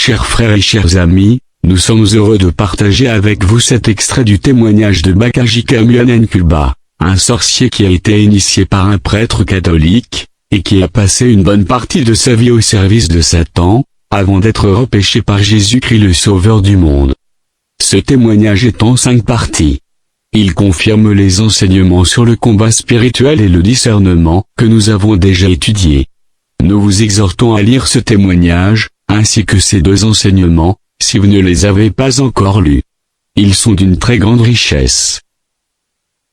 Chers frères et chers amis, nous sommes heureux de partager avec vous cet extrait du témoignage de Bakaji Kamyanen Kulba, un sorcier qui a été initié par un prêtre catholique, et qui a passé une bonne partie de sa vie au service de Satan, avant d'être repêché par Jésus-Christ le Sauveur du monde. Ce témoignage est en 5 parties. Il confirme les enseignements sur le combat spirituel et le discernement que nous avons déjà étudiés. Nous vous exhortons à lire ce témoignage, ainsi que ces 2 enseignements, si vous ne les avez pas encore lus. Ils sont d'une très grande richesse.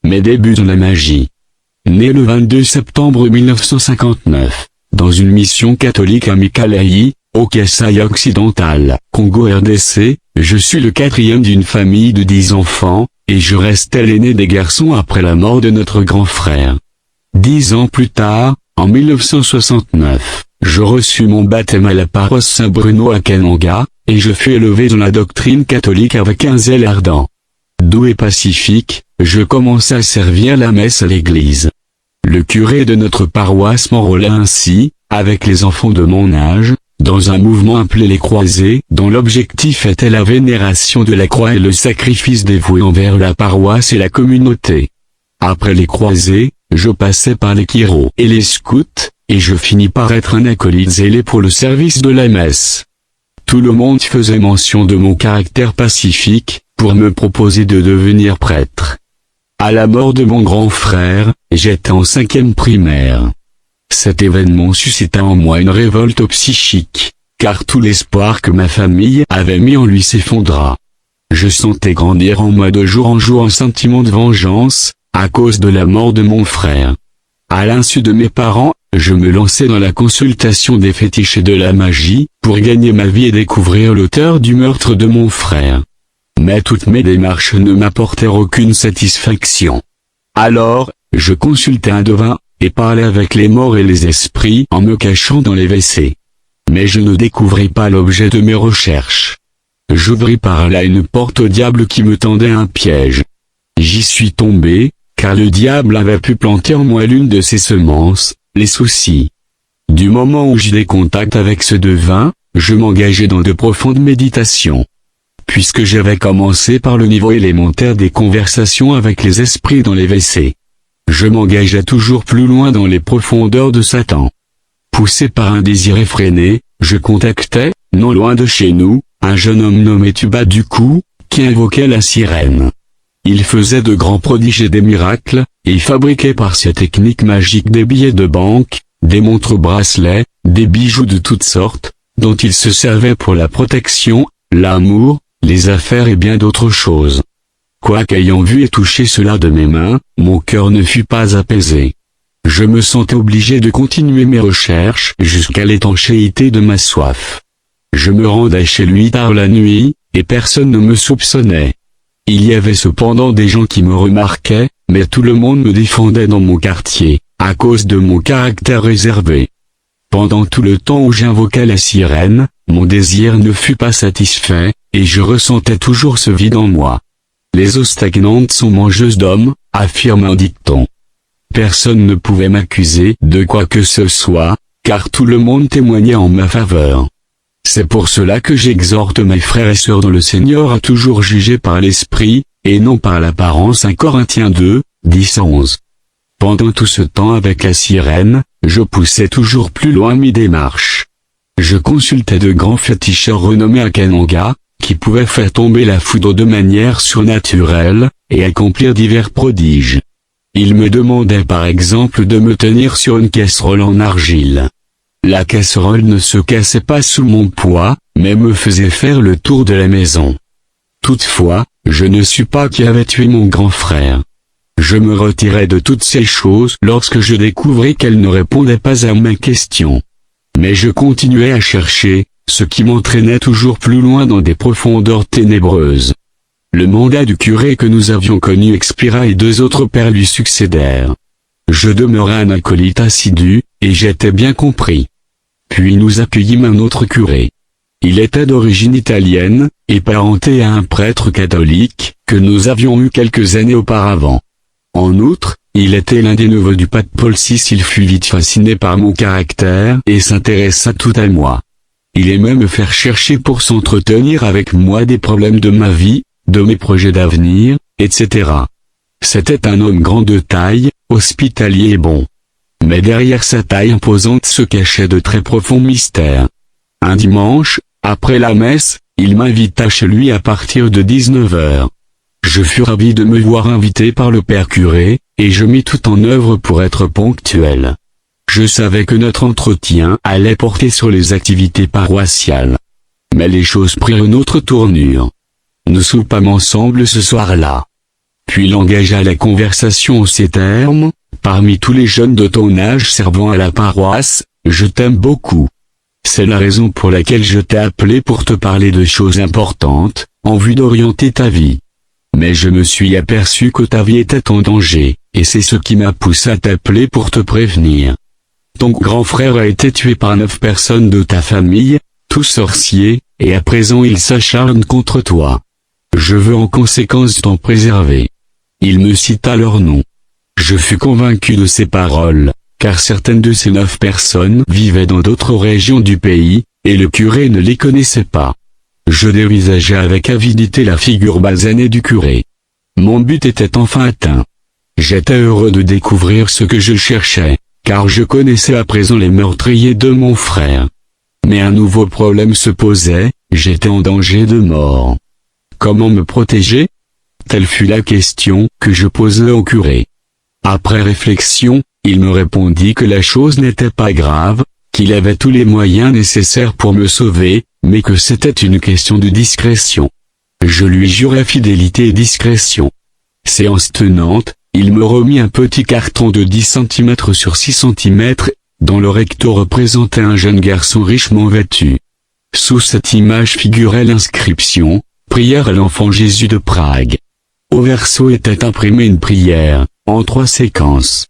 Mes débuts dans la magie. Né le 22 septembre 1959, dans une mission catholique à Mikalayi, au Kasaï occidental, Congo RDC, je suis le 4e d'une famille de 10 enfants, et je restais l'aîné des garçons après la mort de notre grand frère. 10 ans plus tard, en 1969, je reçus mon baptême à la paroisse Saint-Bruno à Kananga, et je fus élevé dans la doctrine catholique avec un zèle ardent. Doux et pacifique, je commençai à servir la messe à l'église. Le curé de notre paroisse m'enrôla ainsi, avec les enfants de mon âge, dans un mouvement appelé les croisés, dont l'objectif était la vénération de la croix et le sacrifice dévoué envers la paroisse et la communauté. Après les croisés, je passai par les Kiro et les scouts, et je finis par être un acolyte zélé pour le service de la messe. Tout le monde faisait mention de mon caractère pacifique, pour me proposer de devenir prêtre. À la mort de mon grand frère, j'étais en 5e primaire. Cet événement suscita en moi une révolte psychique, car tout l'espoir que ma famille avait mis en lui s'effondra. Je sentais grandir en moi de jour en jour un sentiment de vengeance, à cause de la mort de mon frère. À l'insu de mes parents, je me lançai dans la consultation des fétiches et de la magie, pour gagner ma vie et découvrir l'auteur du meurtre de mon frère. Mais toutes mes démarches ne m'apportèrent aucune satisfaction. Alors, je consultai un devin, et parlais avec les morts et les esprits en me cachant dans les WC. Mais je ne découvris pas l'objet de mes recherches. J'ouvris par là une porte au diable qui me tendait un piège. J'y suis tombé, car le diable avait pu planter en moi l'une de ses semences, les soucis. Du moment où j'eus des contacts avec ce devin, je m'engageai dans de profondes méditations. Puisque j'avais commencé par le niveau élémentaire des conversations avec les esprits dans les WC. Je m'engageais toujours plus loin dans les profondeurs de Satan. Poussé par un désir effréné, je contactais, non loin de chez nous, un jeune homme nommé Tuba Duku, qui invoquait la sirène. Il faisait de grands prodiges et des miracles, et fabriquait par ses techniques magiques des billets de banque, des montres bracelets, des bijoux de toutes sortes, dont il se servait pour la protection, l'amour, les affaires et bien d'autres choses. Quoiqu'ayant vu et touché cela de mes mains, mon cœur ne fut pas apaisé. Je me sentais obligé de continuer mes recherches jusqu'à l'étanchéité de ma soif. Je me rendais chez lui tard la nuit, et personne ne me soupçonnait. Il y avait cependant des gens qui me remarquaient, mais tout le monde me défendait dans mon quartier, à cause de mon caractère réservé. Pendant tout le temps où j'invoquais la sirène, mon désir ne fut pas satisfait, et je ressentais toujours ce vide en moi. Les eaux stagnantes sont mangeuses d'hommes, affirme un dicton. Personne ne pouvait m'accuser de quoi que ce soit, car tout le monde témoignait en ma faveur. C'est pour cela que j'exhorte mes frères et sœurs dans le Seigneur à toujours juger par l'esprit, et non par l'apparence. 1 Corinthiens 2, 10-11. Pendant tout ce temps avec la sirène, je poussais toujours plus loin mes démarches. Je consultais de grands féticheurs renommés à Kananga, qui pouvaient faire tomber la foudre de manière surnaturelle, et accomplir divers prodiges. Ils me demandaient par exemple de me tenir sur une casserole en argile. La casserole ne se cassait pas sous mon poids, mais me faisait faire le tour de la maison. Toutefois, je ne sus pas qui avait tué mon grand frère. Je me retirai de toutes ces choses lorsque je découvris qu'elles ne répondaient pas à mes questions. Mais je continuais à chercher, ce qui m'entraînait toujours plus loin dans des profondeurs ténébreuses. Le mandat du curé que nous avions connu expira et 2 autres pères lui succédèrent. Je demeurai un acolyte assidu, et j'étais bien compris. Puis nous accueillîmes un autre curé. Il était d'origine italienne, et parenté à un prêtre catholique, que nous avions eu quelques années auparavant. En outre, il était l'un des neveux du pape Paul VI. Il fut vite fasciné par mon caractère et s'intéressa tout à moi. Il aimait me faire chercher pour s'entretenir avec moi des problèmes de ma vie, de mes projets d'avenir, etc. C'était un homme grand de taille, hospitalier et bon. Mais derrière sa taille imposante se cachaient de très profonds mystères. Un dimanche, après la messe, il m'invita chez lui à partir de 19 heures. Je fus ravi de me voir invité par le père curé, et je mis tout en œuvre pour être ponctuel. Je savais que notre entretien allait porter sur les activités paroissiales. Mais les choses prirent une autre tournure. Nous soupâmes ensemble ce soir-là. Puis il engagea la conversation en ces termes: parmi tous les jeunes de ton âge servant à la paroisse, je t'aime beaucoup. C'est la raison pour laquelle je t'ai appelé pour te parler de choses importantes, en vue d'orienter ta vie. Mais je me suis aperçu que ta vie était en danger, et c'est ce qui m'a poussé à t'appeler pour te prévenir. Ton grand frère a été tué par 9 personnes de ta famille, tous sorciers, et à présent ils s'acharnent contre toi. Je veux en conséquence t'en préserver. Il me cita leur nom. Je fus convaincu de ces paroles, car certaines de ces 9 personnes vivaient dans d'autres régions du pays, et le curé ne les connaissait pas. Je dévisageais avec avidité la figure basanée du curé. Mon but était enfin atteint. J'étais heureux de découvrir ce que je cherchais, car je connaissais à présent les meurtriers de mon frère. Mais un nouveau problème se posait, j'étais en danger de mort. Comment me protéger? Telle fut la question que je posai au curé. Après réflexion, il me répondit que la chose n'était pas grave, qu'il avait tous les moyens nécessaires pour me sauver, mais que c'était une question de discrétion. Je lui jurai fidélité et discrétion. Séance tenante, il me remit un petit carton de 10 cm sur 6 cm, dont le recto représentait un jeune garçon richement vêtu. Sous cette image figurait l'inscription « Prière à l'enfant Jésus de Prague ». Au verso était imprimée une prière, en 3 séquences.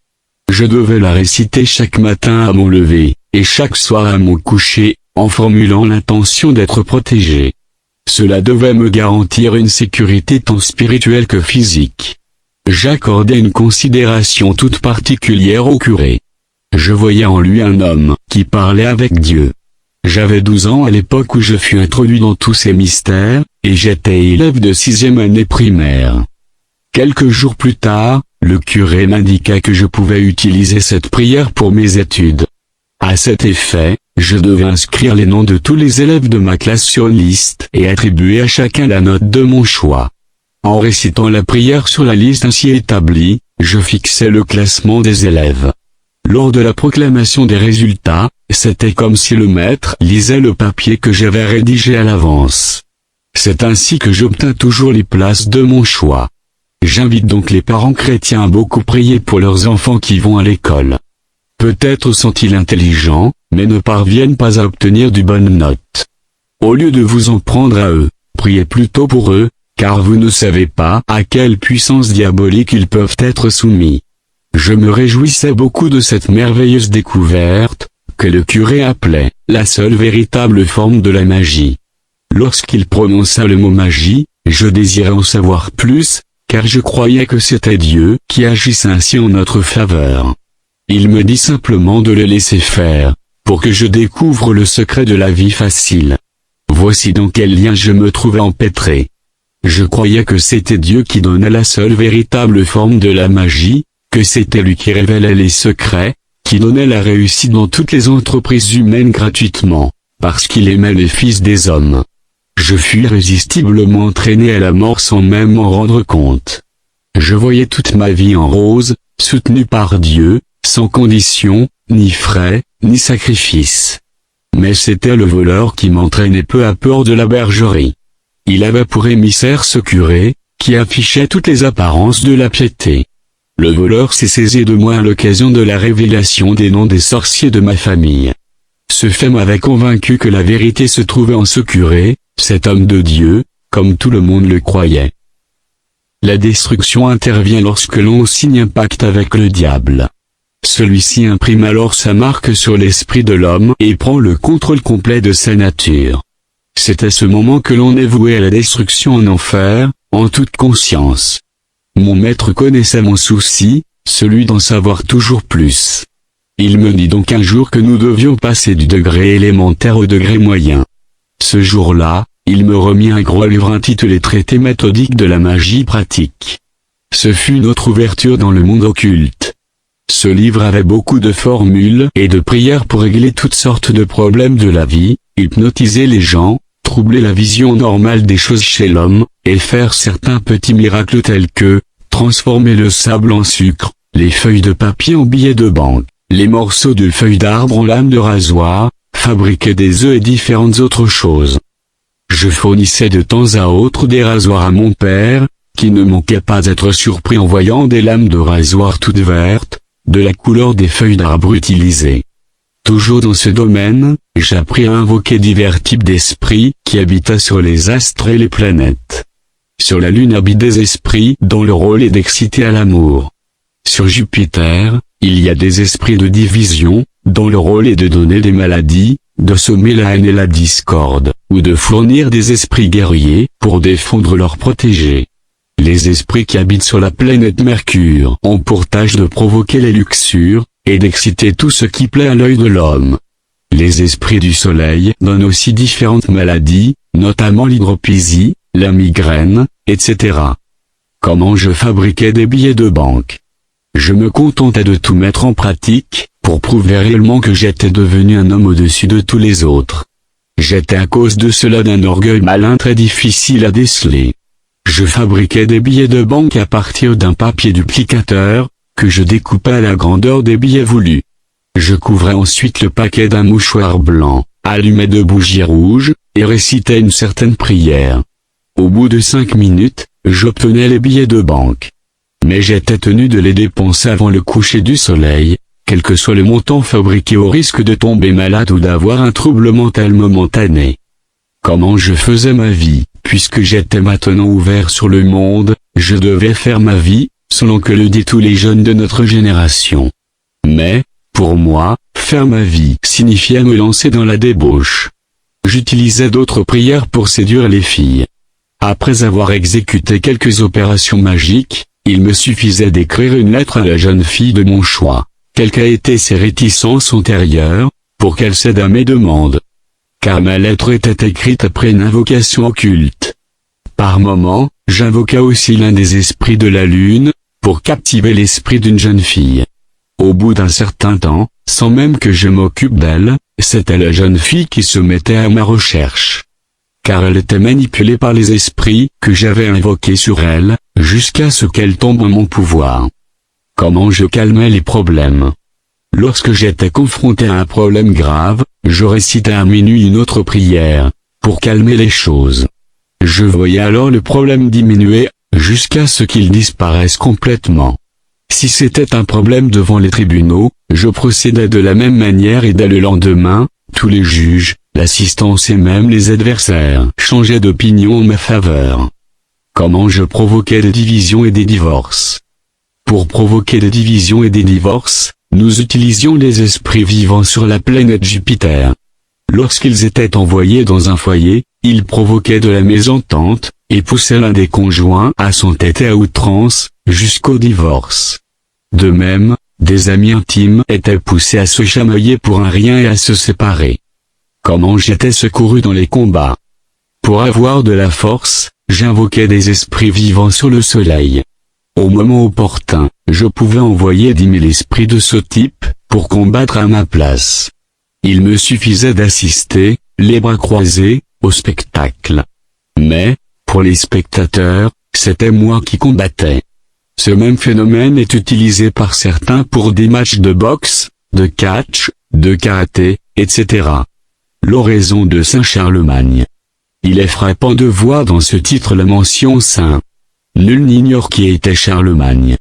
Je devais la réciter chaque matin à mon lever, et chaque soir à mon coucher, en formulant l'intention d'être protégé. Cela devait me garantir une sécurité tant spirituelle que physique. J'accordais une considération toute particulière au curé. Je voyais en lui un homme qui parlait avec Dieu. J'avais 12 ans à l'époque où je fus introduit dans tous ces mystères, et j'étais élève de 6e année primaire. Quelques jours plus tard, le curé m'indiqua que je pouvais utiliser cette prière pour mes études. À cet effet, je devais inscrire les noms de tous les élèves de ma classe sur une liste et attribuer à chacun la note de mon choix. En récitant la prière sur la liste ainsi établie, je fixais le classement des élèves. Lors de la proclamation des résultats, c'était comme si le maître lisait le papier que j'avais rédigé à l'avance. C'est ainsi que j'obtins toujours les places de mon choix. J'invite donc les parents chrétiens à beaucoup prier pour leurs enfants qui vont à l'école. Peut-être sont-ils intelligents, mais ne parviennent pas à obtenir de bonnes notes. Au lieu de vous en prendre à eux, priez plutôt pour eux, car vous ne savez pas à quelle puissance diabolique ils peuvent être soumis. Je me réjouissais beaucoup de cette merveilleuse découverte, que le curé appelait la seule véritable forme de la magie. Lorsqu'il prononça le mot magie, je désirais en savoir plus, car je croyais que c'était Dieu qui agissait ainsi en notre faveur. Il me dit simplement de le laisser faire, pour que je découvre le secret de la vie facile. Voici dans quel lien je me trouvais empêtré. Je croyais que c'était Dieu qui donnait la seule véritable forme de la magie, que c'était lui qui révélait les secrets, qui donnait la réussite dans toutes les entreprises humaines gratuitement, parce qu'il aimait les fils des hommes. Je fus irrésistiblement entraîné à la mort sans même m'en rendre compte. Je voyais toute ma vie en rose, soutenue par Dieu, sans condition, ni frais, ni sacrifice. Mais c'était le voleur qui m'entraînait peu à peu hors de la bergerie. Il avait pour émissaire ce curé, qui affichait toutes les apparences de la piété. Le voleur s'est saisi de moi à l'occasion de la révélation des noms des sorciers de ma famille. Ce fait m'avait convaincu que la vérité se trouvait en ce curé, cet homme de Dieu, comme tout le monde le croyait. La destruction intervient lorsque l'on signe un pacte avec le diable. Celui-ci imprime alors sa marque sur l'esprit de l'homme et prend le contrôle complet de sa nature. C'est à ce moment que l'on est voué à la destruction en enfer, en toute conscience. Mon maître connaissait mon souci, celui d'en savoir toujours plus. Il me dit donc un jour que nous devions passer du degré élémentaire au degré moyen. Ce jour-là, il me remit un gros livre intitulé Traité méthodique de la magie pratique. Ce fut notre ouverture dans le monde occulte. Ce livre avait beaucoup de formules et de prières pour régler toutes sortes de problèmes de la vie, hypnotiser les gens, troubler la vision normale des choses chez l'homme, et faire certains petits miracles tels que transformer le sable en sucre, les feuilles de papier en billets de banque, les morceaux de feuilles d'arbre en lames de rasoir, fabriquer des œufs et différentes autres choses. Je fournissais de temps à autre des rasoirs à mon père, qui ne manquait pas d'être surpris en voyant des lames de rasoir toutes vertes, de la couleur des feuilles d'arbre utilisées. Toujours dans ce domaine, j'appris à invoquer divers types d'esprits qui habitent sur les astres et les planètes. Sur la Lune habitent des esprits dont le rôle est d'exciter à l'amour. Sur Jupiter, il y a des esprits de division, dont le rôle est de donner des maladies, de semer la haine et la discorde, ou de fournir des esprits guerriers pour défendre leurs protégés. Les esprits qui habitent sur la planète Mercure ont pour tâche de provoquer les luxures, et d'exciter tout ce qui plaît à l'œil de l'homme. Les esprits du Soleil donnent aussi différentes maladies, notamment l'hydropésie, la migraine, etc. Comment je fabriquais des billets de banque? Je me contentais de tout mettre en pratique, pour prouver réellement que j'étais devenu un homme au-dessus de tous les autres. J'étais à cause de cela d'un orgueil malin très difficile à déceler. Je fabriquais des billets de banque à partir d'un papier duplicateur, que je découpais à la grandeur des billets voulus. Je couvrais ensuite le paquet d'un mouchoir blanc, allumais deux bougies rouges, et récitais une certaine prière. Au bout de 5 minutes, j'obtenais les billets de banque. Mais j'étais tenu de les dépenser avant le coucher du soleil, quel que soit le montant fabriqué au risque de tomber malade ou d'avoir un trouble mental momentané. Comment je faisais ma vie? Puisque j'étais maintenant ouvert sur le monde, je devais faire ma vie, selon que le disent tous les jeunes de notre génération. Mais, pour moi, faire ma vie signifiait me lancer dans la débauche. J'utilisais d'autres prières pour séduire les filles. Après avoir exécuté quelques opérations magiques, il me suffisait d'écrire une lettre à la jeune fille de mon choix, quelles qu'aient été ses réticences antérieures, pour qu'elle cède à mes demandes. Car ma lettre était écrite après une invocation occulte. Par moments, j'invoquais aussi l'un des esprits de la Lune, pour captiver l'esprit d'une jeune fille. Au bout d'un certain temps, sans même que je m'occupe d'elle, c'était la jeune fille qui se mettait à ma recherche. Car elle était manipulée par les esprits que j'avais invoqués sur elle, jusqu'à ce qu'elle tombe en mon pouvoir. Comment je calmais les problèmes? Lorsque j'étais confronté à un problème grave, je récitais à minuit une autre prière, pour calmer les choses. Je voyais alors le problème diminuer, jusqu'à ce qu'il disparaisse complètement. Si c'était un problème devant les tribunaux, je procédais de la même manière et dès le lendemain, tous les juges, l'assistance et même les adversaires changeaient d'opinion en ma faveur. Comment je provoquais des divisions et des divorces? Pour provoquer des divisions et des divorces, nous utilisions les esprits vivants sur la planète Jupiter. Lorsqu'ils étaient envoyés dans un foyer, ils provoquaient de la mésentente, et poussaient l'un des conjoints à s'entêter à outrance, jusqu'au divorce. De même, des amis intimes étaient poussés à se chamailler pour un rien et à se séparer. Comment j'étais secouru dans les combats? Pour avoir de la force, j'invoquais des esprits vivants sur le soleil. Au moment opportun, je pouvais envoyer 10 000 esprits de ce type, pour combattre à ma place. Il me suffisait d'assister, les bras croisés, au spectacle. Mais, pour les spectateurs, c'était moi qui combattais. Ce même phénomène est utilisé par certains pour des matchs de boxe, de catch, de karaté, etc. L'oraison de Saint Charlemagne. Il est frappant de voir dans ce titre la mention Saint. Nul n'ignore qui était Charlemagne.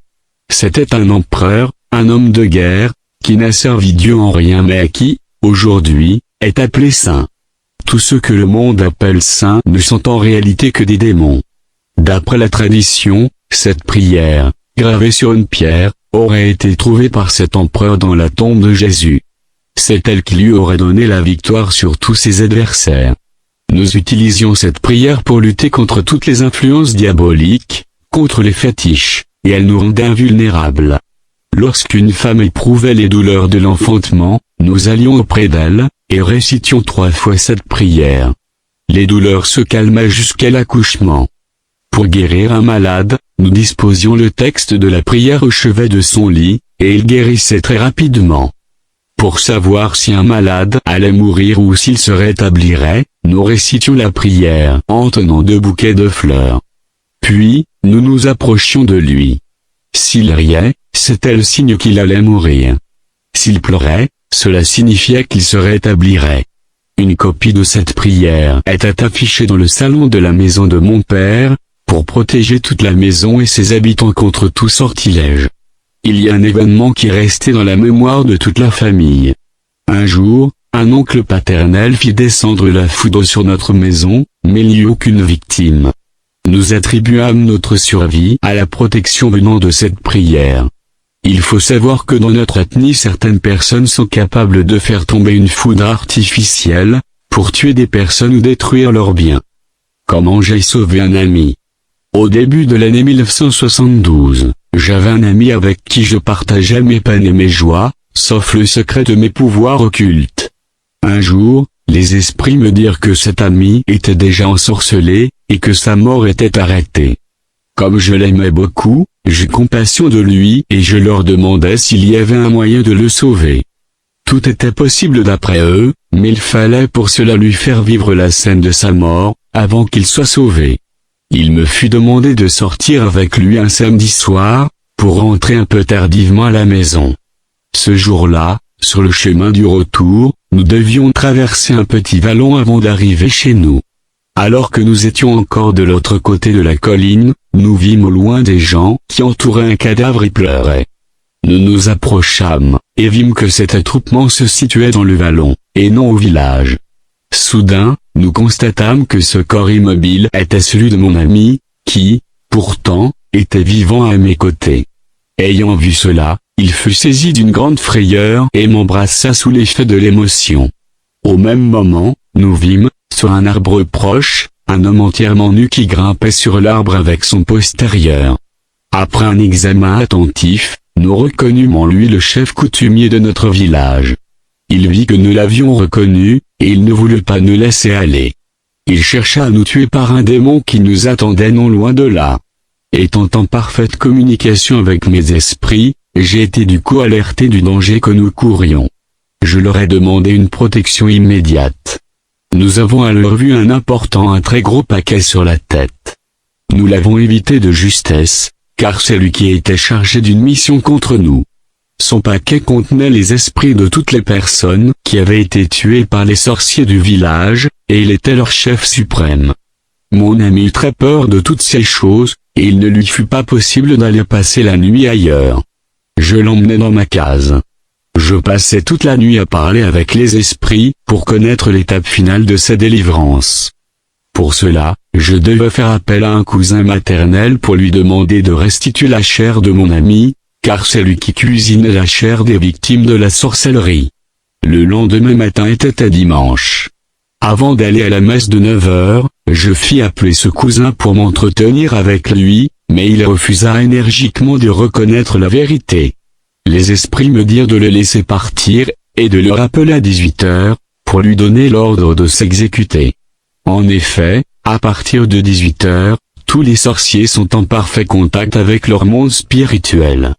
C'était un empereur, un homme de guerre, qui n'a servi Dieu en rien mais qui, aujourd'hui, est appelé saint. Tous ceux que le monde appelle saints ne sont en réalité que des démons. D'après la tradition, cette prière, gravée sur une pierre, aurait été trouvée par cet empereur dans la tombe de Jésus. C'est elle qui lui aurait donné la victoire sur tous ses adversaires. Nous utilisions cette prière pour lutter contre toutes les influences diaboliques, contre les fétiches, et elle nous rendait invulnérables. Lorsqu'une femme éprouvait les douleurs de l'enfantement, nous allions auprès d'elle, et récitions 3 fois cette prière. Les douleurs se calmaient jusqu'à l'accouchement. Pour guérir un malade, nous disposions le texte de la prière au chevet de son lit, et il guérissait très rapidement. Pour savoir si un malade allait mourir ou s'il se rétablirait, nous récitions la prière en tenant 2 bouquets de fleurs. Puis, nous nous approchions de lui. S'il riait, c'était le signe qu'il allait mourir. S'il pleurait, cela signifiait qu'il se rétablirait. Une copie de cette prière était affichée dans le salon de la maison de mon père, pour protéger toute la maison et ses habitants contre tout sortilège. Il y a un événement qui est resté dans la mémoire de toute la famille. Un jour, un oncle paternel fit descendre la foudre sur notre maison, mais il n'y eut aucune victime. Nous attribuâmes notre survie à la protection venant de cette prière. Il faut savoir que dans notre ethnie certaines personnes sont capables de faire tomber une foudre artificielle, pour tuer des personnes ou détruire leurs biens. Comment j'ai sauvé un ami? Au début de l'année 1972, j'avais un ami avec qui je partageais mes peines et mes joies, sauf le secret de mes pouvoirs occultes. Un jour, les esprits me dirent que cet ami était déjà ensorcelé, et que sa mort était arrêtée. Comme je l'aimais beaucoup, j'eus compassion de lui et je leur demandais s'il y avait un moyen de le sauver. Tout était possible d'après eux, mais il fallait pour cela lui faire vivre la scène de sa mort, avant qu'il soit sauvé. Il me fut demandé de sortir avec lui un samedi soir, pour rentrer un peu tardivement à la maison. Ce jour-là, sur le chemin du retour, nous devions traverser un petit vallon avant d'arriver chez nous. Alors que nous étions encore de l'autre côté de la colline, nous vîmes au loin des gens qui entouraient un cadavre et pleuraient. Nous nous approchâmes, et vîmes que cet attroupement se situait dans le vallon, et non au village. Soudain, nous constatâmes que ce corps immobile était celui de mon ami, qui, pourtant, était vivant à mes côtés. Ayant vu cela, il fut saisi d'une grande frayeur et m'embrassa sous l'effet de l'émotion. Au même moment, nous vîmes, sur un arbre proche, un homme entièrement nu qui grimpait sur l'arbre avec son postérieur. Après un examen attentif, nous reconnûmes en lui le chef coutumier de notre village. Il vit que nous l'avions reconnu, et il ne voulut pas nous laisser aller. Il chercha à nous tuer par un démon qui nous attendait non loin de là. Étant en parfaite communication avec mes esprits, j'ai été du coup alerté du danger que nous courions. Je leur ai demandé une protection immédiate. Nous avons alors vu un très gros paquet sur la tête. Nous l'avons évité de justesse, car c'est lui qui était chargé d'une mission contre nous. Son paquet contenait les esprits de toutes les personnes qui avaient été tuées par les sorciers du village, et il était leur chef suprême. Mon ami eut très peur de toutes ces choses, et il ne lui fut pas possible d'aller passer la nuit ailleurs. Je l'emmenai dans ma case. Je passais toute la nuit à parler avec les esprits, pour connaître l'étape finale de sa délivrance. Pour cela, je devais faire appel à un cousin maternel pour lui demander de restituer la chair de mon ami, car c'est lui qui cuisinait la chair des victimes de la sorcellerie. Le lendemain matin était un dimanche. Avant d'aller à la messe de 9 heures, je fis appeler ce cousin pour m'entretenir avec lui, mais il refusa énergiquement de reconnaître la vérité. Les esprits me dirent de le laisser partir, et de le rappeler à 18 heures, pour lui donner l'ordre de s'exécuter. En effet, à partir de 18 heures, tous les sorciers sont en parfait contact avec leur monde spirituel.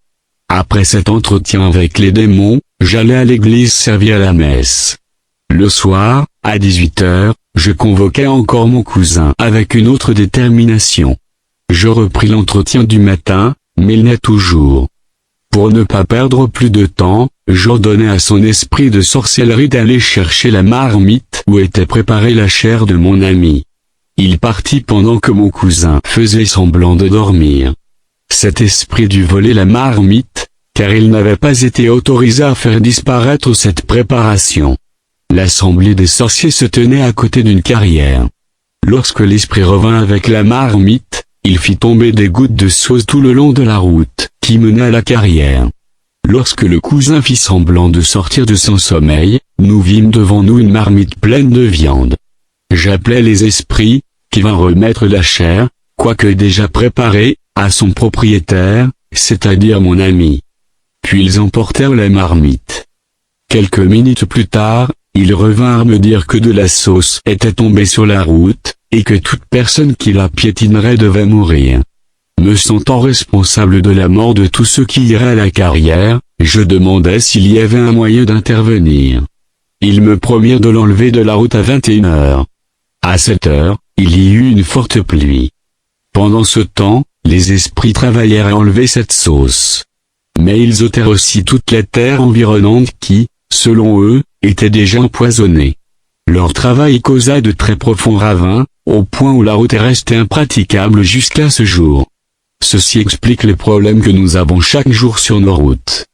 Après cet entretien avec les démons, j'allais à l'église servir la messe. Le soir, à 18 heures, je convoquai encore mon cousin avec une autre détermination. Je repris l'entretien du matin, mais il n'est toujours. Pour ne pas perdre plus de temps, j'ordonnai à son esprit de sorcellerie d'aller chercher la marmite où était préparée la chair de mon ami. Il partit pendant que mon cousin faisait semblant de dormir. Cet esprit dut voler la marmite, car il n'avait pas été autorisé à faire disparaître cette préparation. L'assemblée des sorciers se tenait à côté d'une carrière. Lorsque l'esprit revint avec la marmite, il fit tomber des gouttes de sauce tout le long de la route qui menait à la carrière. Lorsque le cousin fit semblant de sortir de son sommeil, nous vîmes devant nous une marmite pleine de viande. J'appelai les esprits, qui vinrent remettre la chair, quoique déjà préparée, à son propriétaire, c'est-à-dire mon ami. puis ils emportèrent la marmite. Quelques minutes plus tard, ils revinrent me dire que de la sauce était tombée sur la route, et que toute personne qui la piétinerait devait mourir. Me sentant responsable de la mort de tous ceux qui iraient à la carrière, je demandai s'il y avait un moyen d'intervenir. Ils me promirent de l'enlever de la route à 21h. À 7h, il y eut une forte pluie. Pendant ce temps, les esprits travaillèrent à enlever cette sauce. Mais ils ôtèrent aussi toute la terre environnante qui, selon eux, était déjà empoisonnée. Leur travail causa de très profonds ravins, au point où la route est restée impraticable jusqu'à ce jour. Ceci explique les problèmes que nous avons chaque jour sur nos routes.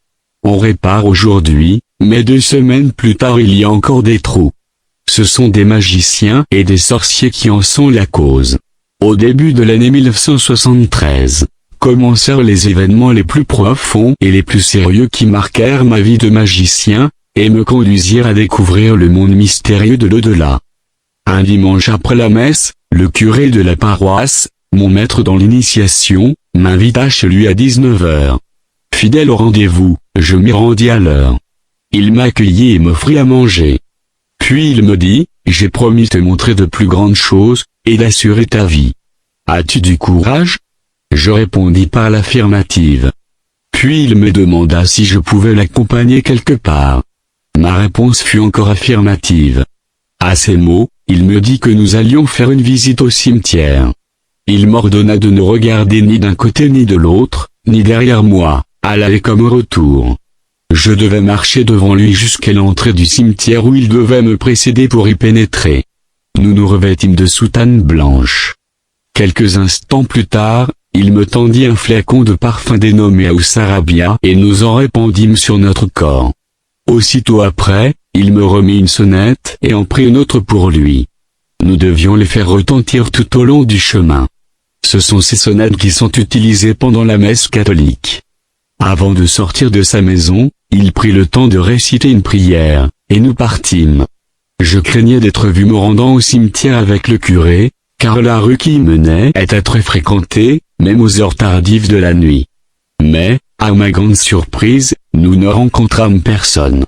On répare aujourd'hui, mais 2 semaines plus tard il y a encore des trous. Ce sont des magiciens et des sorciers qui en sont la cause. Au début de l'année 1973, commencèrent les événements les plus profonds et les plus sérieux qui marquèrent ma vie de magicien, et me conduisirent à découvrir le monde mystérieux de l'au-delà. Un dimanche après la messe, le curé de la paroisse, mon maître dans l'initiation, m'invita chez lui à 19h. Fidèle au rendez-vous, je m'y rendis à l'heure. Il m'accueillit et m'offrit à manger. Puis il me dit, j'ai promis te montrer de plus grandes choses, et d'assurer ta vie. As-tu du courage? Je répondis par l'affirmative. Puis il me demanda si je pouvais l'accompagner quelque part. Ma réponse fut encore affirmative. À ces mots, il me dit que nous allions faire une visite au cimetière. Il m'ordonna de ne regarder ni d'un côté ni de l'autre, ni derrière moi, à l'aller comme au retour. Je devais marcher devant lui jusqu'à l'entrée du cimetière où il devait me précéder pour y pénétrer. Nous nous revêtîmes de soutanes blanches. Quelques instants plus tard, il me tendit un flacon de parfum dénommé Ausarabia et nous en répandîmes sur notre corps. Aussitôt après, il me remit une sonnette et en prit une autre pour lui. Nous devions les faire retentir tout au long du chemin. Ce sont ces sonnettes qui sont utilisées pendant la messe catholique. Avant de sortir de sa maison, il prit le temps de réciter une prière, et nous partîmes. Je craignais d'être vu me rendant au cimetière avec le curé, car la rue qui y menait était très fréquentée, même aux heures tardives de la nuit. Mais, à ma grande surprise, nous ne rencontrâmes personne.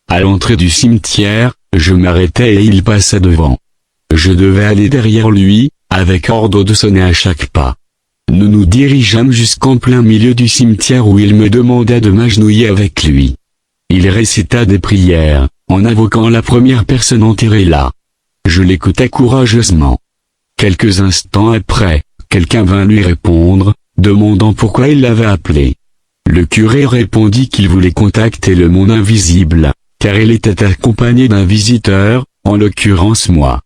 À l'entrée du cimetière, je m'arrêtai et il passa devant. Je devais aller derrière lui, avec ordre de sonner à chaque pas. Nous nous dirigeâmes jusqu'en plein milieu du cimetière où il me demanda de m'agenouiller avec lui. Il récita des prières, en invoquant la première personne enterrée là. Je l'écoutais courageusement. Quelques instants après, quelqu'un vint lui répondre, demandant pourquoi il l'avait appelé. Le curé répondit qu'il voulait contacter le monde invisible, car il était accompagné d'un visiteur, en l'occurrence moi.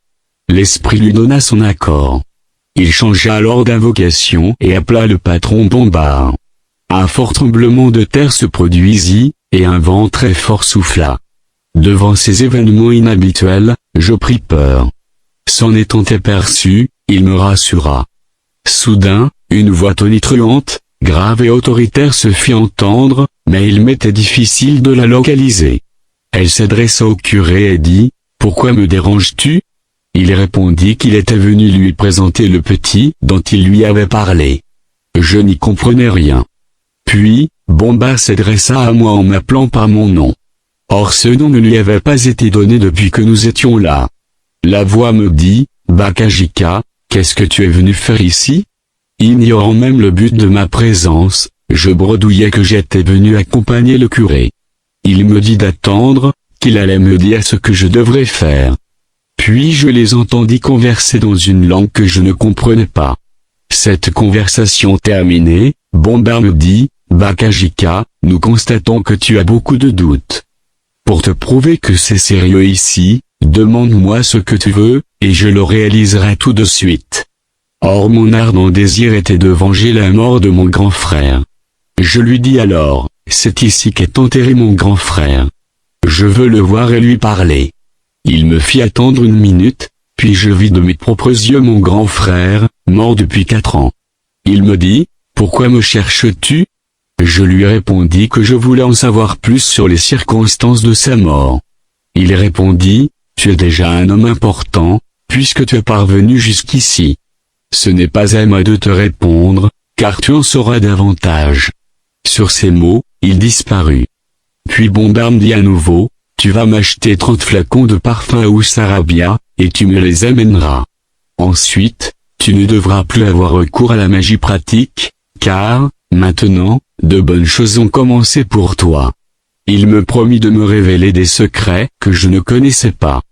L'esprit lui donna son accord. Il changea alors d'invocation et appela le patron Bombard. Un fort tremblement de terre se produisit, et un vent très fort souffla. Devant ces événements inhabituels, je pris peur. S'en étant aperçu, il me rassura. Soudain, une voix tonitruante, grave et autoritaire se fit entendre, mais il m'était difficile de la localiser. Elle s'adressa au curé et dit, « Pourquoi me déranges-tu » Il répondit qu'il était venu lui présenter le petit dont il lui avait parlé. Je n'y comprenais rien. Puis, Bombard s'adressa à moi en m'appelant par mon nom. Or ce nom ne lui avait pas été donné depuis que nous étions là. La voix me dit, « Bakajika, qu'est-ce que tu es venu faire ici ?» Ignorant même le but de ma présence, je bredouillais que j'étais venu accompagner le curé. Il me dit d'attendre, qu'il allait me dire ce que je devrais faire. Puis je les entendis converser dans une langue que je ne comprenais pas. Cette conversation terminée, Bombard me dit, « Bakajika, nous constatons que tu as beaucoup de doutes. Pour te prouver que c'est sérieux ici, demande-moi ce que tu veux, et je le réaliserai tout de suite. » Or mon ardent désir était de venger la mort de mon grand frère. Je lui dis alors, « C'est ici qu'est enterré mon grand frère. Je veux le voir et lui parler. » Il me fit attendre 1 minute, puis je vis de mes propres yeux mon grand frère, mort depuis 4 ans. Il me dit, « Pourquoi me cherches-tu » Je lui répondis que je voulais en savoir plus sur les circonstances de sa mort. Il répondit, « Tu es déjà un homme important, puisque tu es parvenu jusqu'ici. Ce n'est pas à moi de te répondre, car tu en sauras davantage. » Sur ces mots, il disparut. Puis Bombard me dit à nouveau, tu vas m'acheter 30 flacons de parfum ou Sarabia, et tu me les amèneras. Ensuite, tu ne devras plus avoir recours à la magie pratique, car, maintenant, de bonnes choses ont commencé pour toi. Il me promit de me révéler des secrets que je ne connaissais pas.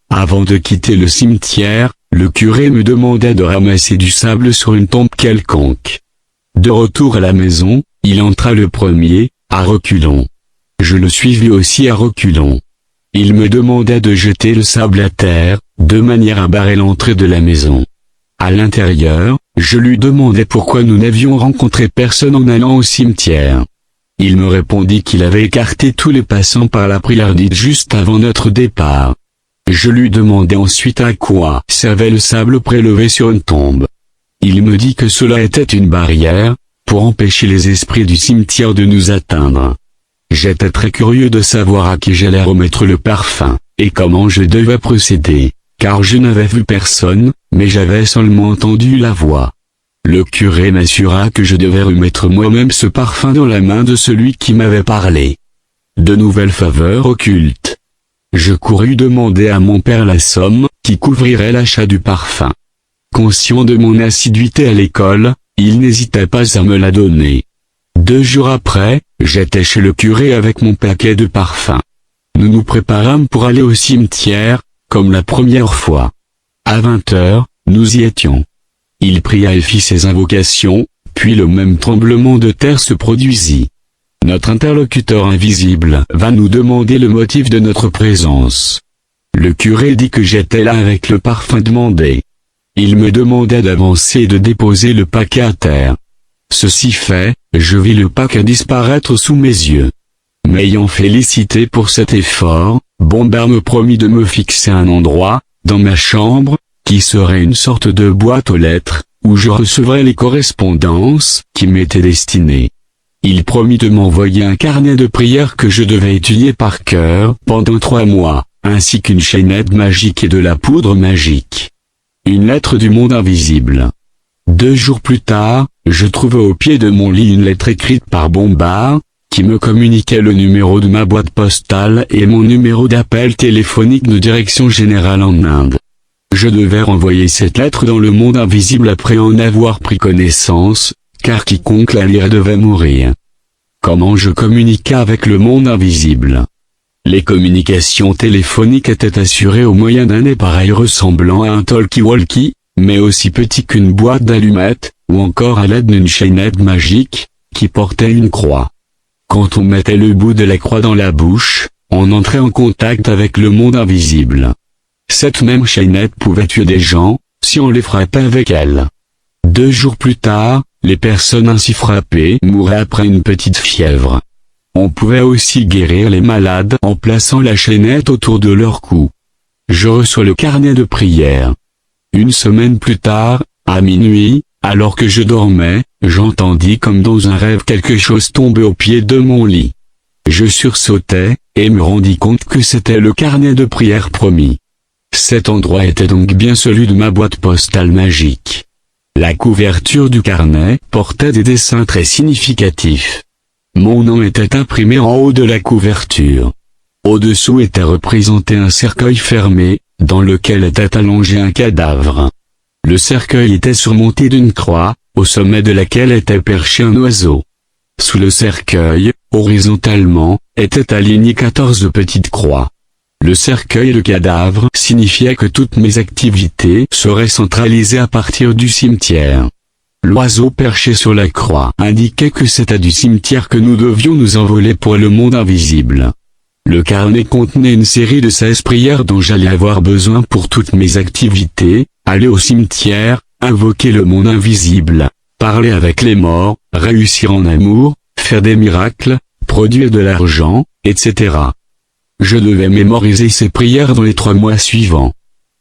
Avant de quitter le cimetière, le curé me demanda de ramasser du sable sur une tombe quelconque. De retour à la maison, il entra le premier, à reculons. Je le suivis aussi à reculons. Il me demanda de jeter le sable à terre, de manière à barrer l'entrée de la maison. À l'intérieur, je lui demandai pourquoi nous n'avions rencontré personne en allant au cimetière. Il me répondit qu'il avait écarté tous les passants par la prière dite juste avant notre départ. Je lui demandai ensuite à quoi servait le sable prélevé sur une tombe. Il me dit que cela était une barrière, pour empêcher les esprits du cimetière de nous atteindre. J'étais très curieux de savoir à qui j'allais remettre le parfum, et comment je devais procéder, car je n'avais vu personne, mais j'avais seulement entendu la voix. Le curé m'assura que je devais remettre moi-même ce parfum dans la main de celui qui m'avait parlé. De nouvelles faveurs occultes. Je courus demander à mon père la somme qui couvrirait l'achat du parfum. Conscient de mon assiduité à l'école, il n'hésitait pas à me la donner. 2 jours après, j'étais chez le curé avec mon paquet de parfums. Nous nous préparâmes pour aller au cimetière, comme la première fois. À 20h, nous y étions. Il pria et fit ses invocations, puis le même tremblement de terre se produisit. Notre interlocuteur invisible va nous demander le motif de notre présence. Le curé dit que j'étais là avec le parfum demandé. Il me demanda d'avancer et de déposer le paquet à terre. Ceci fait, je vis le paquet disparaître sous mes yeux. M'ayant félicité pour cet effort, Bombard me promit de me fixer un endroit, dans ma chambre, qui serait une sorte de boîte aux lettres, où je recevrais les correspondances qui m'étaient destinées. Il promit de m'envoyer un carnet de prières que je devais étudier par cœur pendant 3 mois, ainsi qu'une chaînette magique et de la poudre magique. Une lettre du monde invisible. 2 jours plus tard, je trouvai au pied de mon lit une lettre écrite par Bombard, qui me communiquait le numéro de ma boîte postale et mon numéro d'appel téléphonique de direction générale en Inde. Je devais renvoyer cette lettre dans le monde invisible après en avoir pris connaissance, car quiconque la lirait devait mourir. Comment je communiquais avec le monde invisible? Les communications téléphoniques étaient assurées au moyen d'un appareil ressemblant à un talkie-walkie, mais aussi petit qu'une boîte d'allumettes, ou encore à l'aide d'une chaînette magique, qui portait une croix. Quand on mettait le bout de la croix dans la bouche, on entrait en contact avec le monde invisible. Cette même chaînette pouvait tuer des gens, si on les frappait avec elle. 2 jours plus tard, les personnes ainsi frappées mouraient après une petite fièvre. On pouvait aussi guérir les malades en plaçant la chaînette autour de leur cou. Je reçois le carnet de prière. 1 semaine plus tard, à minuit, alors que je dormais, j'entendis comme dans un rêve quelque chose tomber au pied de mon lit. Je sursautai, et me rendis compte que c'était le carnet de prière promis. Cet endroit était donc bien celui de ma boîte postale magique. La couverture du carnet portait des dessins très significatifs. Mon nom était imprimé en haut de la couverture. Au-dessous était représenté un cercueil fermé, dans lequel était allongé un cadavre. Le cercueil était surmonté d'une croix, au sommet de laquelle était perché un oiseau. Sous le cercueil, horizontalement, étaient alignées 14 petites croix. Le cercueil et le cadavre signifiaient que toutes mes activités seraient centralisées à partir du cimetière. L'oiseau perché sur la croix indiquait que c'était du cimetière que nous devions nous envoler pour le monde invisible. Le carnet contenait une série de 16 prières dont j'allais avoir besoin pour toutes mes activités, aller au cimetière, invoquer le monde invisible, parler avec les morts, réussir en amour, faire des miracles, produire de l'argent, etc. Je devais mémoriser ces prières dans les 3 mois suivants.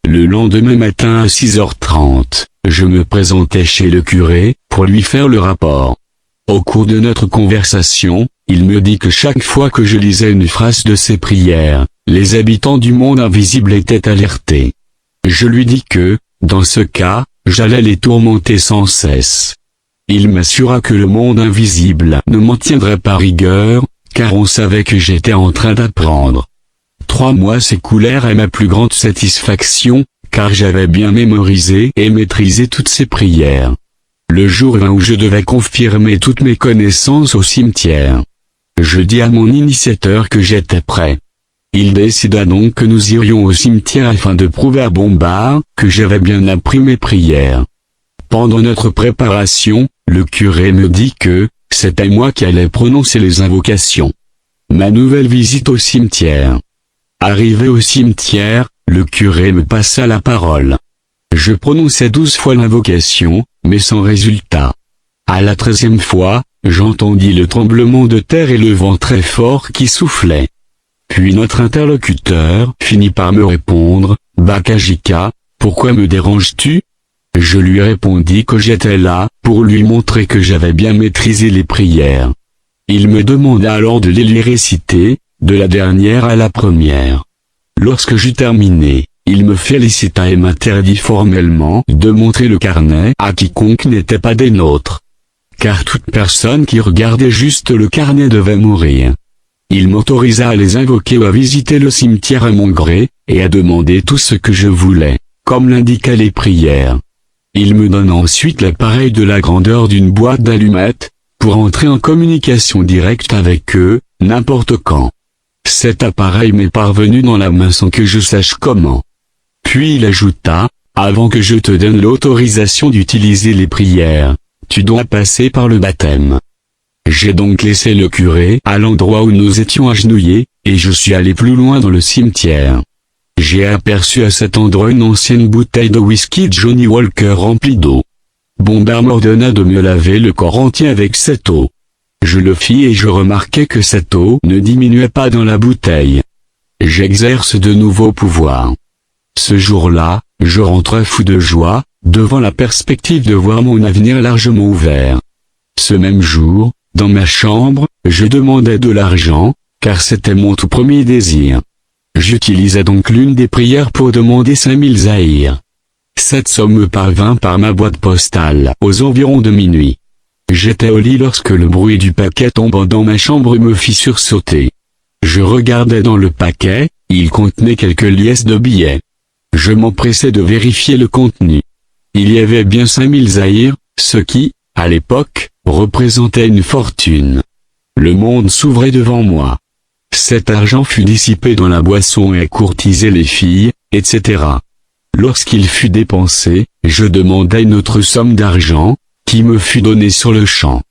Le lendemain matin à 6h30, je me présentais chez le curé, pour lui faire le rapport. Au cours de notre conversation, il me dit que chaque fois que je lisais une phrase de ses prières, les habitants du monde invisible étaient alertés. Je lui dis que, dans ce cas, j'allais les tourmenter sans cesse. Il m'assura que le monde invisible ne m'en tiendrait pas rigueur, car on savait que j'étais en train d'apprendre. 3 mois s'écoulèrent à ma plus grande satisfaction, car j'avais bien mémorisé et maîtrisé toutes ces prières. Le jour vint où je devais confirmer toutes mes connaissances au cimetière. Je dis à mon initiateur que j'étais prêt. Il décida donc que nous irions au cimetière afin de prouver à Bombard que j'avais bien appris mes prières. Pendant notre préparation, le curé me dit que c'était moi qui allais prononcer les invocations. Ma nouvelle visite au cimetière. Arrivé au cimetière, le curé me passa la parole. Je prononçai 12 fois l'invocation, mais sans résultat. À la 13e fois, j'entendis le tremblement de terre et le vent très fort qui soufflait. Puis notre interlocuteur finit par me répondre, « Bakajika, pourquoi me déranges-tu » Je lui répondis que j'étais là, pour lui montrer que j'avais bien maîtrisé les prières. Il me demanda alors de les réciter, de la dernière à la première. Lorsque j'eus terminé, il me félicita et m'interdit formellement de montrer le carnet à quiconque n'était pas des nôtres. Car toute personne qui regardait juste le carnet devait mourir. Il m'autorisa à les invoquer ou à visiter le cimetière à mon gré, et à demander tout ce que je voulais, comme l'indiquaient les prières. Il me donna ensuite l'appareil de la grandeur d'une boîte d'allumettes, pour entrer en communication directe avec eux, n'importe quand. Cet appareil m'est parvenu dans la main sans que je sache comment. Puis il ajouta, « Avant que je te donne l'autorisation d'utiliser les prières, tu dois passer par le baptême. » J'ai donc laissé le curé à l'endroit où nous étions agenouillés, et je suis allé plus loin dans le cimetière. J'ai aperçu à cet endroit une ancienne bouteille de whisky Johnny Walker remplie d'eau. Bombard m'ordonna de me laver le corps entier avec cette eau. Je le fis et je remarquai que cette eau ne diminuait pas dans la bouteille. J'exerce de nouveaux pouvoirs. Ce jour-là, je rentrais fou de joie, devant la perspective de voir mon avenir largement ouvert. Ce même jour, dans ma chambre, je demandais de l'argent, car c'était mon tout premier désir. J'utilisai donc l'une des prières pour demander 5000 zaïrs. Cette somme me parvint par ma boîte postale aux environs de minuit. J'étais au lit lorsque le bruit du paquet tombant dans ma chambre me fit sursauter. Je regardais dans le paquet, il contenait quelques liesses de billets. Je m'empressai de vérifier le contenu. Il y avait bien 5000 zaïrs, ce qui, à l'époque, représentait une fortune. Le monde s'ouvrait devant moi. Cet argent fut dissipé dans la boisson et à courtiser les filles, etc. Lorsqu'il fut dépensé, je demandai une autre somme d'argent, qui me fut donnée sur le champ.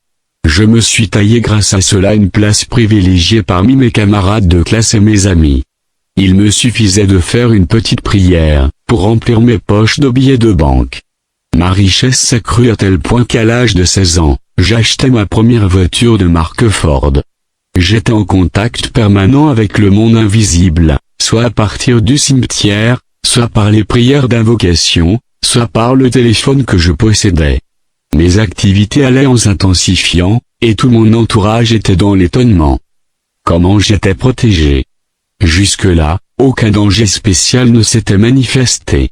Je me suis taillé grâce à cela une place privilégiée parmi mes camarades de classe et mes amis. Il me suffisait de faire une petite prière, pour remplir mes poches de billets de banque. Ma richesse s'accrut à tel point qu'à l'âge de 16 ans, j'achetai ma première voiture de marque Ford. J'étais en contact permanent avec le monde invisible, soit à partir du cimetière, soit par les prières d'invocation, soit par le téléphone que je possédais. Mes activités allaient en s'intensifiant, et tout mon entourage était dans l'étonnement. Comment j'étais protégé? Jusque-là, aucun danger spécial ne s'était manifesté.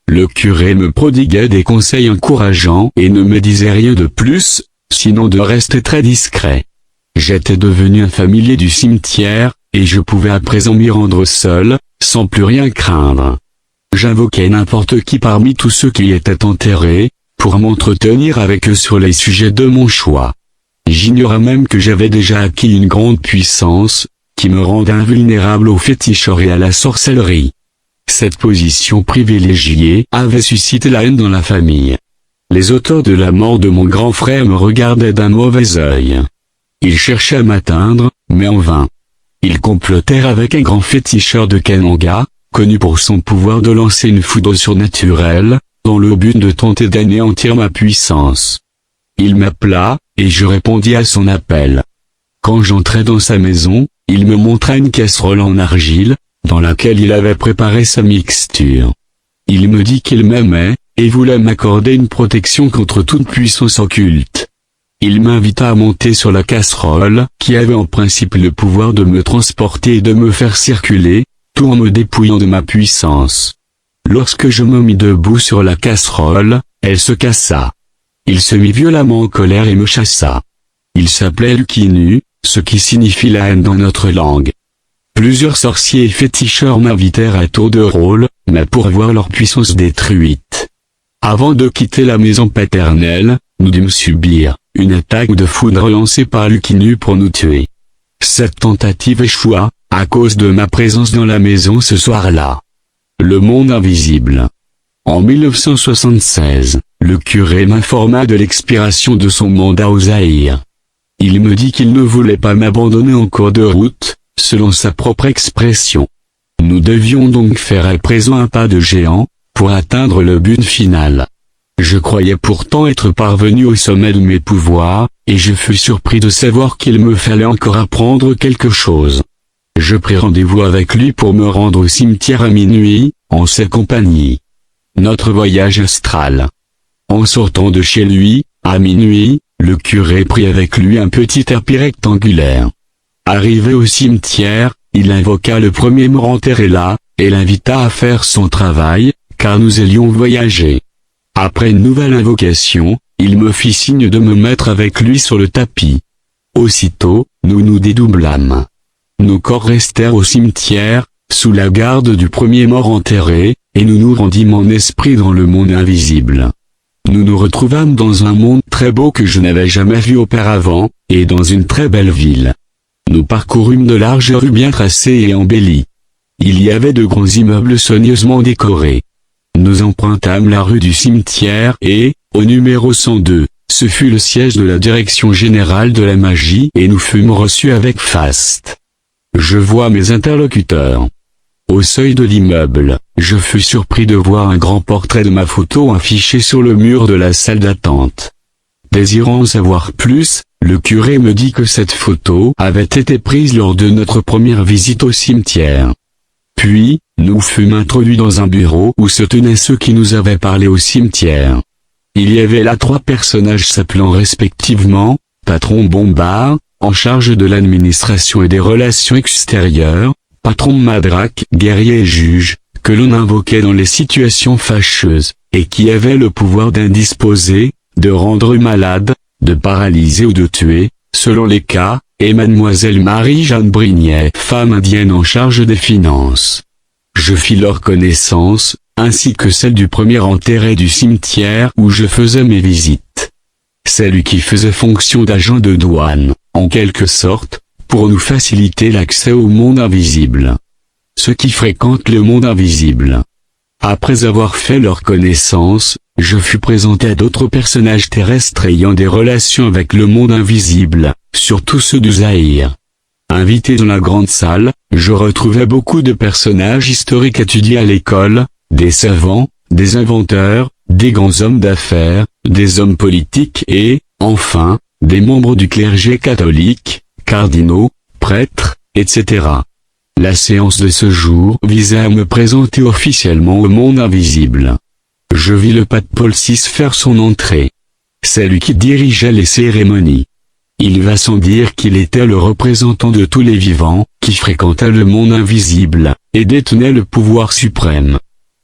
Le curé me prodiguait des conseils encourageants et ne me disait rien de plus, sinon de rester très discret. J'étais devenu un familier du cimetière, et je pouvais à présent m'y rendre seul, sans plus rien craindre. J'invoquais n'importe qui parmi tous ceux qui étaient enterrés, pour m'entretenir avec eux sur les sujets de mon choix. J'ignorais même que j'avais déjà acquis une grande puissance, qui me rendait invulnérable aux féticheurs et à la sorcellerie. Cette position privilégiée avait suscité la haine dans la famille. Les auteurs de la mort de mon grand frère me regardaient d'un mauvais œil. Ils cherchaient à m'atteindre, mais en vain. Ils complotèrent avec un grand féticheur de Kananga, connu pour son pouvoir de lancer une foudre surnaturelle, dans le but de tenter d'anéantir ma puissance. Il m'appela, et je répondis à son appel. Quand j'entrai dans sa maison, il me montra une casserole en argile, dans laquelle il avait préparé sa mixture. Il me dit qu'il m'aimait, et voulait m'accorder une protection contre toute puissance occulte. Il m'invita à monter sur la casserole, qui avait en principe le pouvoir de me transporter et de me faire circuler, tout en me dépouillant de ma puissance. Lorsque je me mis debout sur la casserole, elle se cassa. Il se mit violemment en colère et me chassa. Il s'appelait Lucinu, ce qui signifie la haine dans notre langue. Plusieurs sorciers et féticheurs m'invitèrent à tour de rôle, mais pour voir leur puissance détruite. Avant de quitter la maison paternelle, nous dûmes subir une attaque de foudre lancée par Lucinu pour nous tuer. Cette tentative échoua, à cause de ma présence dans la maison ce soir-là. Le monde invisible. En 1976, le curé m'informa de l'expiration de son mandat au Zaïre. Il me dit qu'il ne voulait pas m'abandonner en cours de route, selon sa propre expression. Nous devions donc faire à présent un pas de géant, pour atteindre le but final. Je croyais pourtant être parvenu au sommet de mes pouvoirs, et je fus surpris de savoir qu'il me fallait encore apprendre quelque chose. Je pris rendez-vous avec lui pour me rendre au cimetière à minuit, en sa compagnie. Notre voyage astral. En sortant de chez lui, à minuit, le curé prit avec lui un petit tapis rectangulaire. Arrivé au cimetière, il invoqua le premier mort enterré là, et l'invita à faire son travail, car nous allions voyager. Après une nouvelle invocation, il me fit signe de me mettre avec lui sur le tapis. Aussitôt, nous nous dédoublâmes. Nos corps restèrent au cimetière, sous la garde du premier mort enterré, et nous nous rendîmes en esprit dans le monde invisible. Nous nous retrouvâmes dans un monde très beau que je n'avais jamais vu auparavant, et dans une très belle ville. Nous parcourûmes de larges rues bien tracées et embellies. Il y avait de grands immeubles soigneusement décorés. Nous empruntâmes la rue du cimetière et, au numéro 102, ce fut le siège de la direction générale de la magie et nous fûmes reçus avec faste. Je vois mes interlocuteurs. Au seuil de l'immeuble, je fus surpris de voir un grand portrait de ma photo affiché sur le mur de la salle d'attente. Désirant en savoir plus, le curé me dit que cette photo avait été prise lors de notre première visite au cimetière. Puis, nous fûmes introduits dans un bureau où se tenaient ceux qui nous avaient parlé au cimetière. Il y avait là 3 personnages s'appelant respectivement, Patron Bombard, en charge de l'administration et des relations extérieures, Patron Madraque, guerrier et juge, que l'on invoquait dans les situations fâcheuses, et qui avait le pouvoir d'indisposer, de rendre malade, de paralyser ou de tuer, selon les cas, et Mademoiselle Marie-Jeanne Brignet, femme indienne en charge des finances. Je fis leur connaissance, ainsi que celle du premier enterré du cimetière où je faisais mes visites. C'est lui qui faisait fonction d'agent de douane, en quelque sorte, pour nous faciliter l'accès au monde invisible. Ceux qui fréquentent le monde invisible. Après avoir fait leur connaissance, je fus présenté à d'autres personnages terrestres ayant des relations avec le monde invisible, surtout ceux du Zaïre. Invité dans la grande salle, je retrouvais beaucoup de personnages historiques étudiés à l'école, des savants, des inventeurs, des grands hommes d'affaires, des hommes politiques et, enfin, des membres du clergé catholique, cardinaux, prêtres, etc. La séance de ce jour visait à me présenter officiellement au monde invisible. Je vis le pape Paul VI faire son entrée. C'est lui qui dirigeait les cérémonies. Il va sans dire qu'il était le représentant de tous les vivants, qui fréquentaient le monde invisible, et détenait le pouvoir suprême.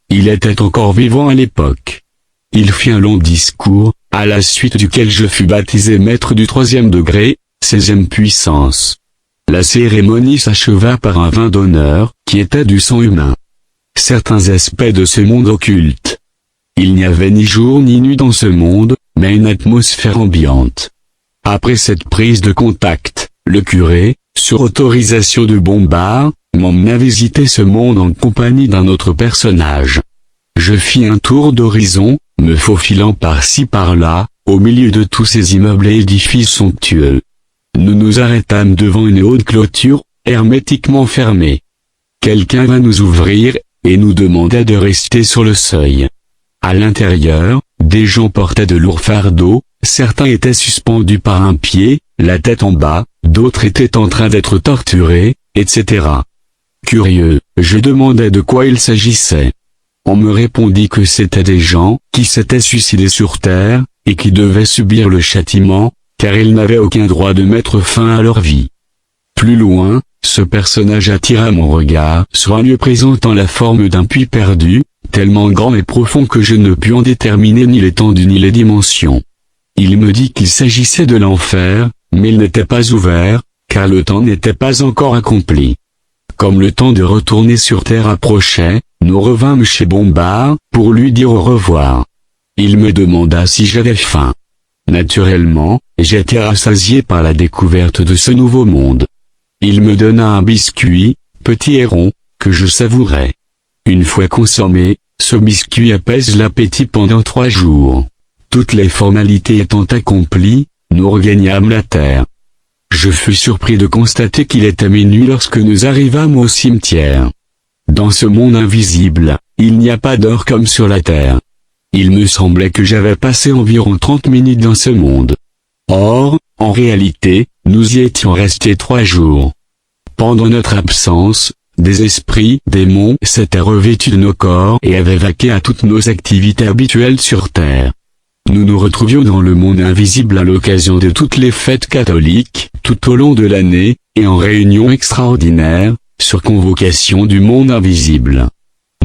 Il était encore vivant à l'époque. Il fit un long discours, à la suite duquel je fus baptisé maître du 3e degré, 16e puissance. La cérémonie s'acheva par un vin d'honneur, qui était du sang humain. Certains aspects de ce monde occulte. Il n'y avait ni jour ni nuit dans ce monde, mais une atmosphère ambiante. Après cette prise de contact, le curé, sur autorisation de Bombard, m'emmena visiter ce monde en compagnie d'un autre personnage. Je fis un tour d'horizon, me faufilant par-ci par-là, au milieu de tous ces immeubles et édifices somptueux. Nous nous arrêtâmes devant une haute clôture, hermétiquement fermée. Quelqu'un vint nous ouvrir, et nous demanda de rester sur le seuil. À l'intérieur, des gens portaient de lourds fardeaux, certains étaient suspendus par un pied, la tête en bas, d'autres étaient en train d'être torturés, etc. Curieux, je demandai de quoi il s'agissait. On me répondit que c'étaient des gens qui s'étaient suicidés sur terre, et qui devaient subir le châtiment, car ils n'avaient aucun droit de mettre fin à leur vie. Plus loin, ce personnage attira mon regard sur un lieu présentant la forme d'un puits perdu, tellement grand et profond que je ne pus en déterminer ni l'étendue ni les dimensions. Il me dit qu'il s'agissait de l'enfer, mais il n'était pas ouvert, car le temps n'était pas encore accompli. Comme le temps de retourner sur Terre approchait, nous revînmes chez Bombard, pour lui dire au revoir. Il me demanda si j'avais faim. Naturellement, j'étais rassasié par la découverte de ce nouveau monde. Il me donna un biscuit, petit et rond, que je savourais. Une fois consommé, ce biscuit apaise l'appétit pendant 3 jours. Toutes les formalités étant accomplies, nous regagnâmes la terre. Je fus surpris de constater qu'il était minuit lorsque nous arrivâmes au cimetière. Dans ce monde invisible, il n'y a pas d'heure comme sur la terre. Il me semblait que j'avais passé environ 30 minutes dans ce monde. Or, en réalité, nous y étions restés 3 jours. Pendant notre absence, des esprits, démons, s'étaient revêtus de nos corps et avaient vaqué à toutes nos activités habituelles sur Terre. Nous nous retrouvions dans le monde invisible à l'occasion de toutes les fêtes catholiques, tout au long de l'année, et en réunions extraordinaires, sur convocation du monde invisible.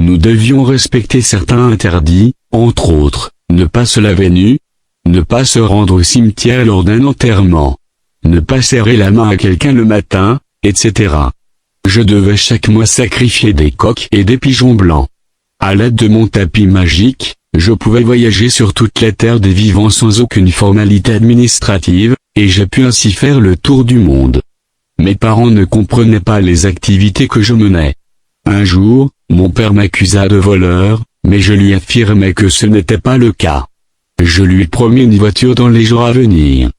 Nous devions respecter certains interdits, entre autres, ne pas se laver nu, ne pas se rendre au cimetière lors d'un enterrement, ne pas serrer la main à quelqu'un le matin, etc. Je devais chaque mois sacrifier des coqs et des pigeons blancs. À l'aide de mon tapis magique, je pouvais voyager sur toute la terre des vivants sans aucune formalité administrative, et j'ai pu ainsi faire le tour du monde. Mes parents ne comprenaient pas les activités que je menais. Un jour, mon père m'accusa de voleur, mais je lui affirmai que ce n'était pas le cas. Je lui promis une voiture dans les jours à venir.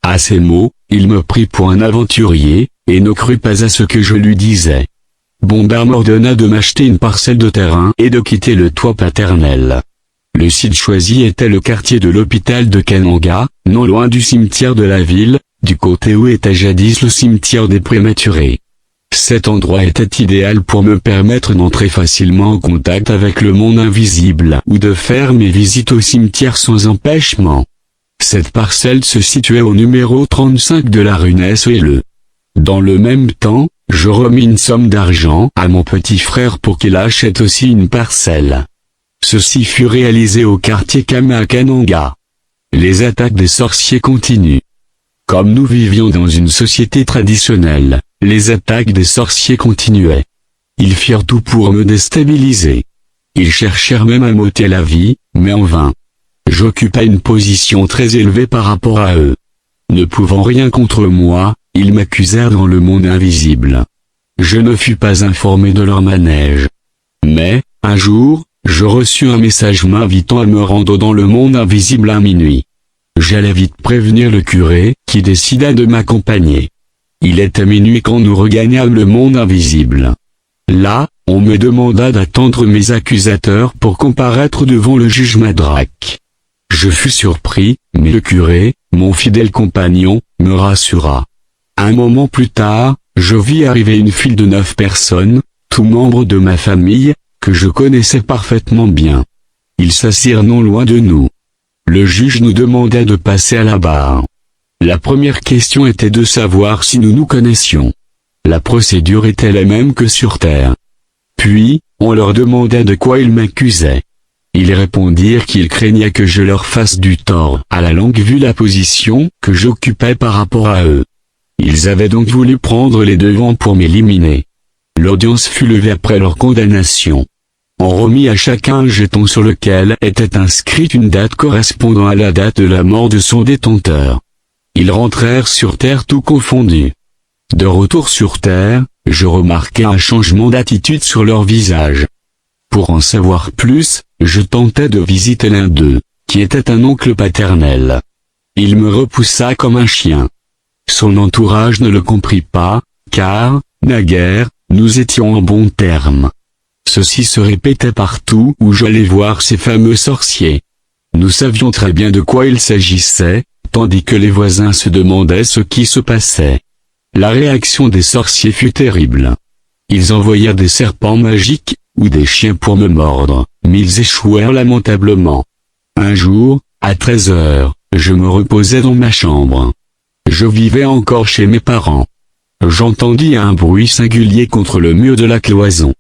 À ces mots, il me prit pour un aventurier, et ne crut pas à ce que je lui disais. Bombard m'ordonna de m'acheter une parcelle de terrain et de quitter le toit paternel. Le site choisi était le quartier de l'hôpital de Kananga, non loin du cimetière de la ville, du côté où était jadis le cimetière des prématurés. Cet endroit était idéal pour me permettre d'entrer facilement en contact avec le monde invisible ou de faire mes visites au cimetière sans empêchement. Cette parcelle se situait au numéro 35 de la rue Ness-et-le. Dans le même temps, je remis une somme d'argent à mon petit frère pour qu'il achète aussi une parcelle. Ceci fut réalisé au quartier Kama à Kananga. Les attaques des sorciers continuent. Comme nous vivions dans une société traditionnelle, les attaques des sorciers continuaient. Ils firent tout pour me déstabiliser. Ils cherchèrent même à m'ôter la vie, mais en vain. J'occupais une position très élevée par rapport à eux. Ne pouvant rien contre moi, ils m'accusèrent dans le monde invisible. Je ne fus pas informé de leur manège. Mais, un jour, je reçus un message m'invitant à me rendre dans le monde invisible à minuit. J'allais vite prévenir le curé, qui décida de m'accompagner. Il était minuit quand nous regagnâmes le monde invisible. Là, on me demanda d'attendre mes accusateurs pour comparaître devant le juge Madrak. Je fus surpris, mais le curé, mon fidèle compagnon, me rassura. Un moment plus tard, je vis arriver une file de 9 personnes, tous membres de ma famille, que je connaissais parfaitement bien. Ils s'assirent non loin de nous. Le juge nous demandait de passer à la barre. La première question était de savoir si nous nous connaissions. La procédure était la même que sur Terre. Puis, on leur demandait de quoi ils m'accusaient. Ils répondirent qu'ils craignaient que je leur fasse du tort à la longue vu la position que j'occupais par rapport à eux. Ils avaient donc voulu prendre les devants pour m'éliminer. L'audience fut levée après leur condamnation. On remit à chacun un jeton sur lequel était inscrite une date correspondant à la date de la mort de son détenteur. Ils rentrèrent sur Terre tout confondus. De retour sur Terre, je remarquai un changement d'attitude sur leur visage. Pour en savoir plus, je tentai de visiter l'un d'eux, qui était un oncle paternel. Il me repoussa comme un chien. Son entourage ne le comprit pas, car, naguère, nous étions en bons termes. Ceci se répétait partout où j'allais voir ces fameux sorciers. Nous savions très bien de quoi il s'agissait, tandis que les voisins se demandaient ce qui se passait. La réaction des sorciers fut terrible. Ils envoyèrent des serpents magiques, ou des chiens pour me mordre, mais ils échouèrent lamentablement. Un jour, à 13 heures, je me reposais dans ma chambre. Je vivais encore chez mes parents. J'entendis un bruit singulier contre le mur de la cloison.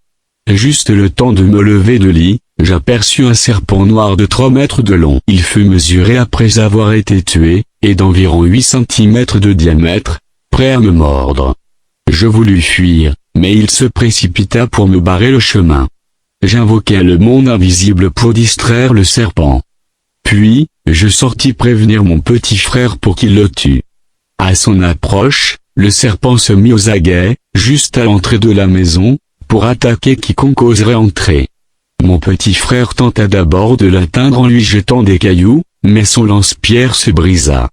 Juste le temps de me lever de lit, j'aperçus un serpent noir de 3 mètres de long. Il fut mesuré après avoir été tué, et d'environ 8 centimètres de diamètre, prêt à me mordre. Je voulus fuir, mais il se précipita pour me barrer le chemin. J'invoquai le monde invisible pour distraire le serpent. Puis, je sortis prévenir mon petit frère pour qu'il le tue. À son approche, le serpent se mit aux aguets, juste à l'entrée de la maison, pour attaquer quiconque oserait entrer. Mon petit frère tenta d'abord de l'atteindre en lui jetant des cailloux, mais son lance-pierre se brisa.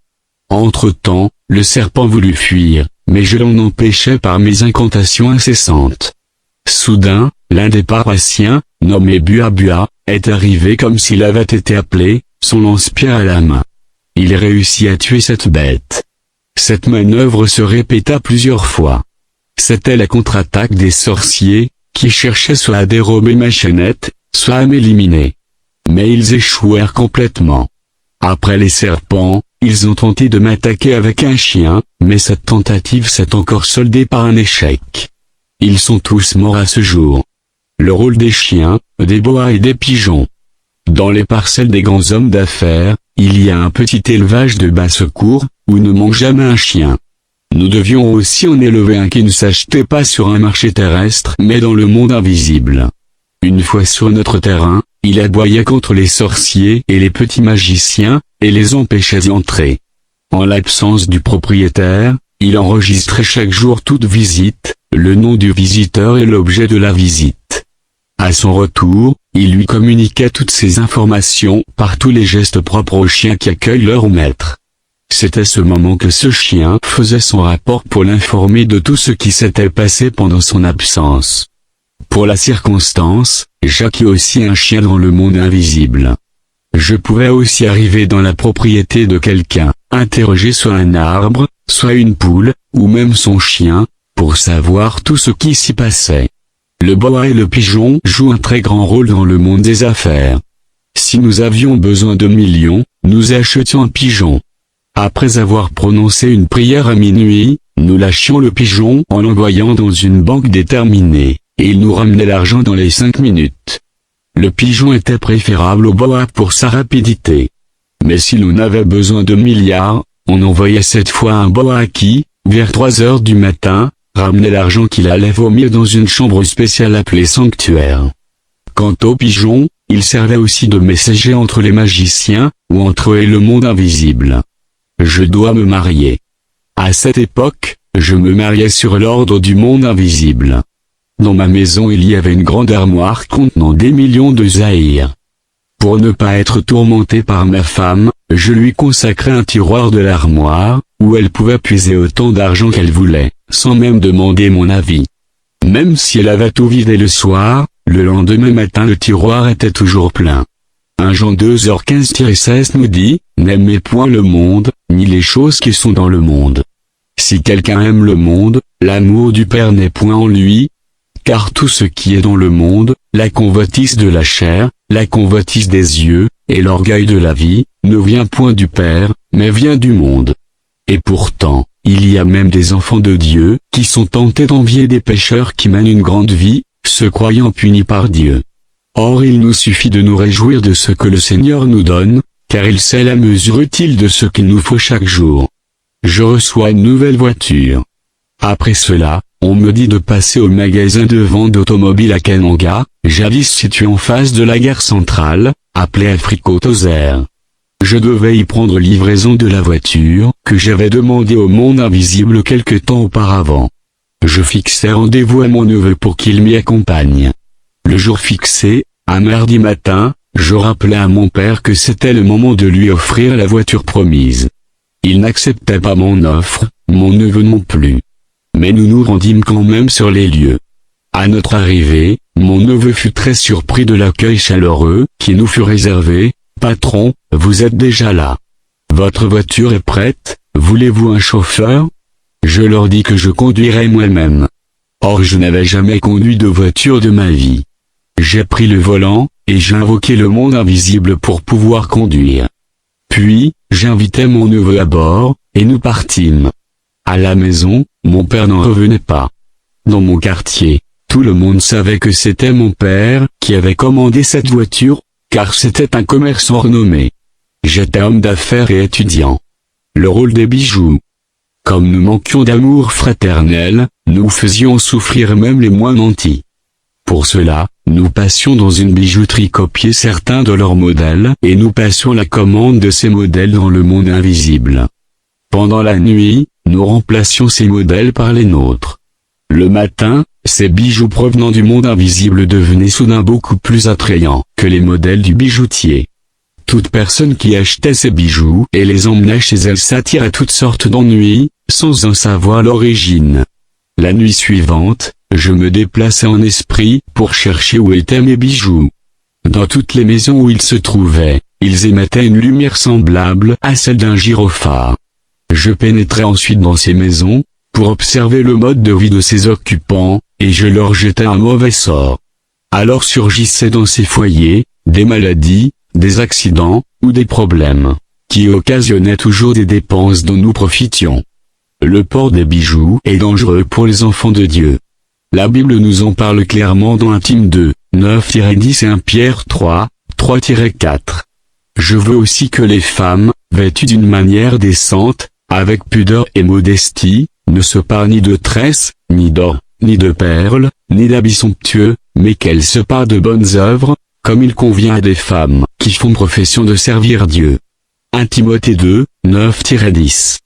Entre-temps, le serpent voulut fuir, mais je l'en empêchai par mes incantations incessantes. Soudain, l'un des Parassiens, nommé Bua, est arrivé comme s'il avait été appelé, son lance-pierre à la main. Il réussit à tuer cette bête. Cette manœuvre se répéta plusieurs fois. C'était la contre-attaque des sorciers, qui cherchaient soit à dérober ma chaînette, soit à m'éliminer. Mais ils échouèrent complètement. Après les serpents, ils ont tenté de m'attaquer avec un chien, mais cette tentative s'est encore soldée par un échec. Ils sont tous morts à ce jour. Le rôle des chiens, des boas et des pigeons. Dans les parcelles des grands hommes d'affaires, il y a un petit élevage de basse-cour, où ne manque jamais un chien. Nous devions aussi en élever un qui ne s'achetait pas sur un marché terrestre mais dans le monde invisible. Une fois sur notre terrain, il aboyait contre les sorciers et les petits magiciens, et les empêchait d'entrer. En l'absence du propriétaire, il enregistrait chaque jour toute visite, le nom du visiteur et l'objet de la visite. À son retour, il lui communiquait toutes ces informations par tous les gestes propres aux chiens qui accueillent leur maître. C'est à ce moment que ce chien faisait son rapport pour l'informer de tout ce qui s'était passé pendant son absence. Pour la circonstance, j'acquis aussi un chien dans le monde invisible. Je pouvais aussi arriver dans la propriété de quelqu'un, interroger soit un arbre, soit une poule, ou même son chien, pour savoir tout ce qui s'y passait. Le boa et le pigeon jouent un très grand rôle dans le monde des affaires. Si nous avions besoin de millions, nous achetions un pigeon. Après avoir prononcé une prière à minuit, nous lâchions le pigeon en l'envoyant dans une banque déterminée, et il nous ramenait l'argent dans les 5 minutes. Le pigeon était préférable au boa pour sa rapidité. Mais si l'on avait besoin de milliards, on envoyait cette fois un boa qui, vers 3 heures du matin, ramenait l'argent qu'il allait vomir dans une chambre spéciale appelée sanctuaire. Quant au pigeon, il servait aussi de messager entre les magiciens, ou entre eux et le monde invisible. Je dois me marier. À cette époque, je me mariais sur l'ordre du monde invisible. Dans ma maison il y avait une grande armoire contenant des millions de zaïrs. Pour ne pas être tourmenté par ma femme, je lui consacrais un tiroir de l'armoire, où elle pouvait puiser autant d'argent qu'elle voulait, sans même demander mon avis. Même si elle avait tout vidé le soir, le lendemain matin le tiroir était toujours plein. 1 Jean 2h15-16 nous dit, « N'aimez point le monde, ni les choses qui sont dans le monde. Si quelqu'un aime le monde, l'amour du Père n'est point en lui. Car tout ce qui est dans le monde, la convoitise de la chair, la convoitise des yeux, et l'orgueil de la vie, ne vient point du Père, mais vient du monde. Et pourtant, il y a même des enfants de Dieu, qui sont tentés d'envier des pécheurs qui mènent une grande vie, se croyant punis par Dieu. Or il nous suffit de nous réjouir de ce que le Seigneur nous donne, car il sait la mesure utile de ce qu'il nous faut chaque jour. Je reçois une nouvelle voiture. Après cela, on me dit de passer au magasin de vente d'automobiles à Kananga, jadis situé en face de la gare centrale, appelée Africo-Tozer. Je devais y prendre livraison de la voiture, que j'avais demandée au monde invisible quelque temps auparavant. Je fixai rendez-vous à mon neveu pour qu'il m'y accompagne. Le jour fixé, un mardi matin, je rappelai à mon père que c'était le moment de lui offrir la voiture promise. Il n'acceptait pas mon offre, mon neveu non plus. Mais nous nous rendîmes quand même sur les lieux. À notre arrivée, mon neveu fut très surpris de l'accueil chaleureux qui nous fut réservé. « Patron, vous êtes déjà là. Votre voiture est prête, voulez-vous un chauffeur ?» Je leur dis que je conduirais moi-même. Or je n'avais jamais conduit de voiture de ma vie. J'ai pris le volant, et j'ai invoqué le monde invisible pour pouvoir conduire. Puis, j'invitai mon neveu à bord, et nous partîmes. À la maison, mon père n'en revenait pas. Dans mon quartier, Tout le monde savait que c'était mon père qui avait commandé cette voiture, car c'était un commerçant renommé. J'étais homme d'affaires et étudiant. Le rôle des bijoux. Comme nous manquions d'amour fraternel, nous faisions souffrir même les moins nantis. Pour cela, nous passions dans une bijouterie copier certains de leurs modèles et nous passions la commande de ces modèles dans le monde invisible. Pendant la nuit, nous remplacions ces modèles par les nôtres. Le matin, ces bijoux provenant du monde invisible devenaient soudain beaucoup plus attrayants que les modèles du bijoutier. Toute personne qui achetait ces bijoux et les emmenait chez elle s'attire à toutes sortes d'ennuis, sans en savoir l'origine. La nuit suivante, je me déplaçais en esprit pour chercher où étaient mes bijoux. Dans toutes les maisons où ils se trouvaient, ils émettaient une lumière semblable à celle d'un gyrophare. Je pénétrais ensuite dans ces maisons, pour observer le mode de vie de ses occupants, et je leur jetais un mauvais sort. Alors surgissaient dans ces foyers, des maladies, des accidents, ou des problèmes, qui occasionnaient toujours des dépenses dont nous profitions. Le port des bijoux est dangereux pour les enfants de Dieu. La Bible nous en parle clairement dans 1 Timothée 2, 9-10 et 1 Pierre 3, 3-4. Je veux aussi que les femmes, vêtues d'une manière décente, avec pudeur et modestie, ne se parent ni de tresses, ni d'or, ni de perles, ni d'habits somptueux, mais qu'elles se parent de bonnes œuvres, comme il convient à des femmes qui font profession de servir Dieu. 1 Timothée 2, 9-10.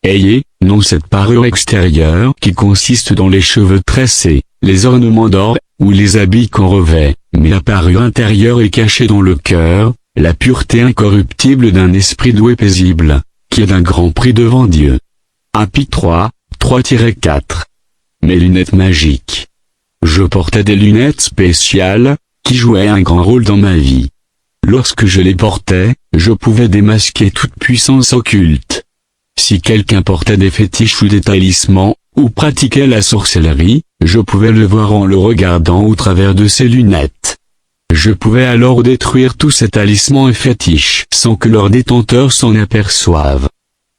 Ayez, non cette parure extérieure qui consiste dans les cheveux tressés, les ornements d'or, ou les habits qu'on revêt, mais la parure intérieure est cachée dans le cœur, la pureté incorruptible d'un esprit doux et paisible, qui est d'un grand prix devant Dieu. 1 Pi 3, 3-4. Mes lunettes magiques. Je portais des lunettes spéciales, qui jouaient un grand rôle dans ma vie. Lorsque je les portais, je pouvais démasquer toute puissance occulte. Si quelqu'un portait des fétiches ou des talismans, ou pratiquait la sorcellerie, je pouvais le voir en le regardant au travers de ses lunettes. Je pouvais alors détruire tous ces talismans et fétiches sans que leurs détenteurs s'en aperçoivent.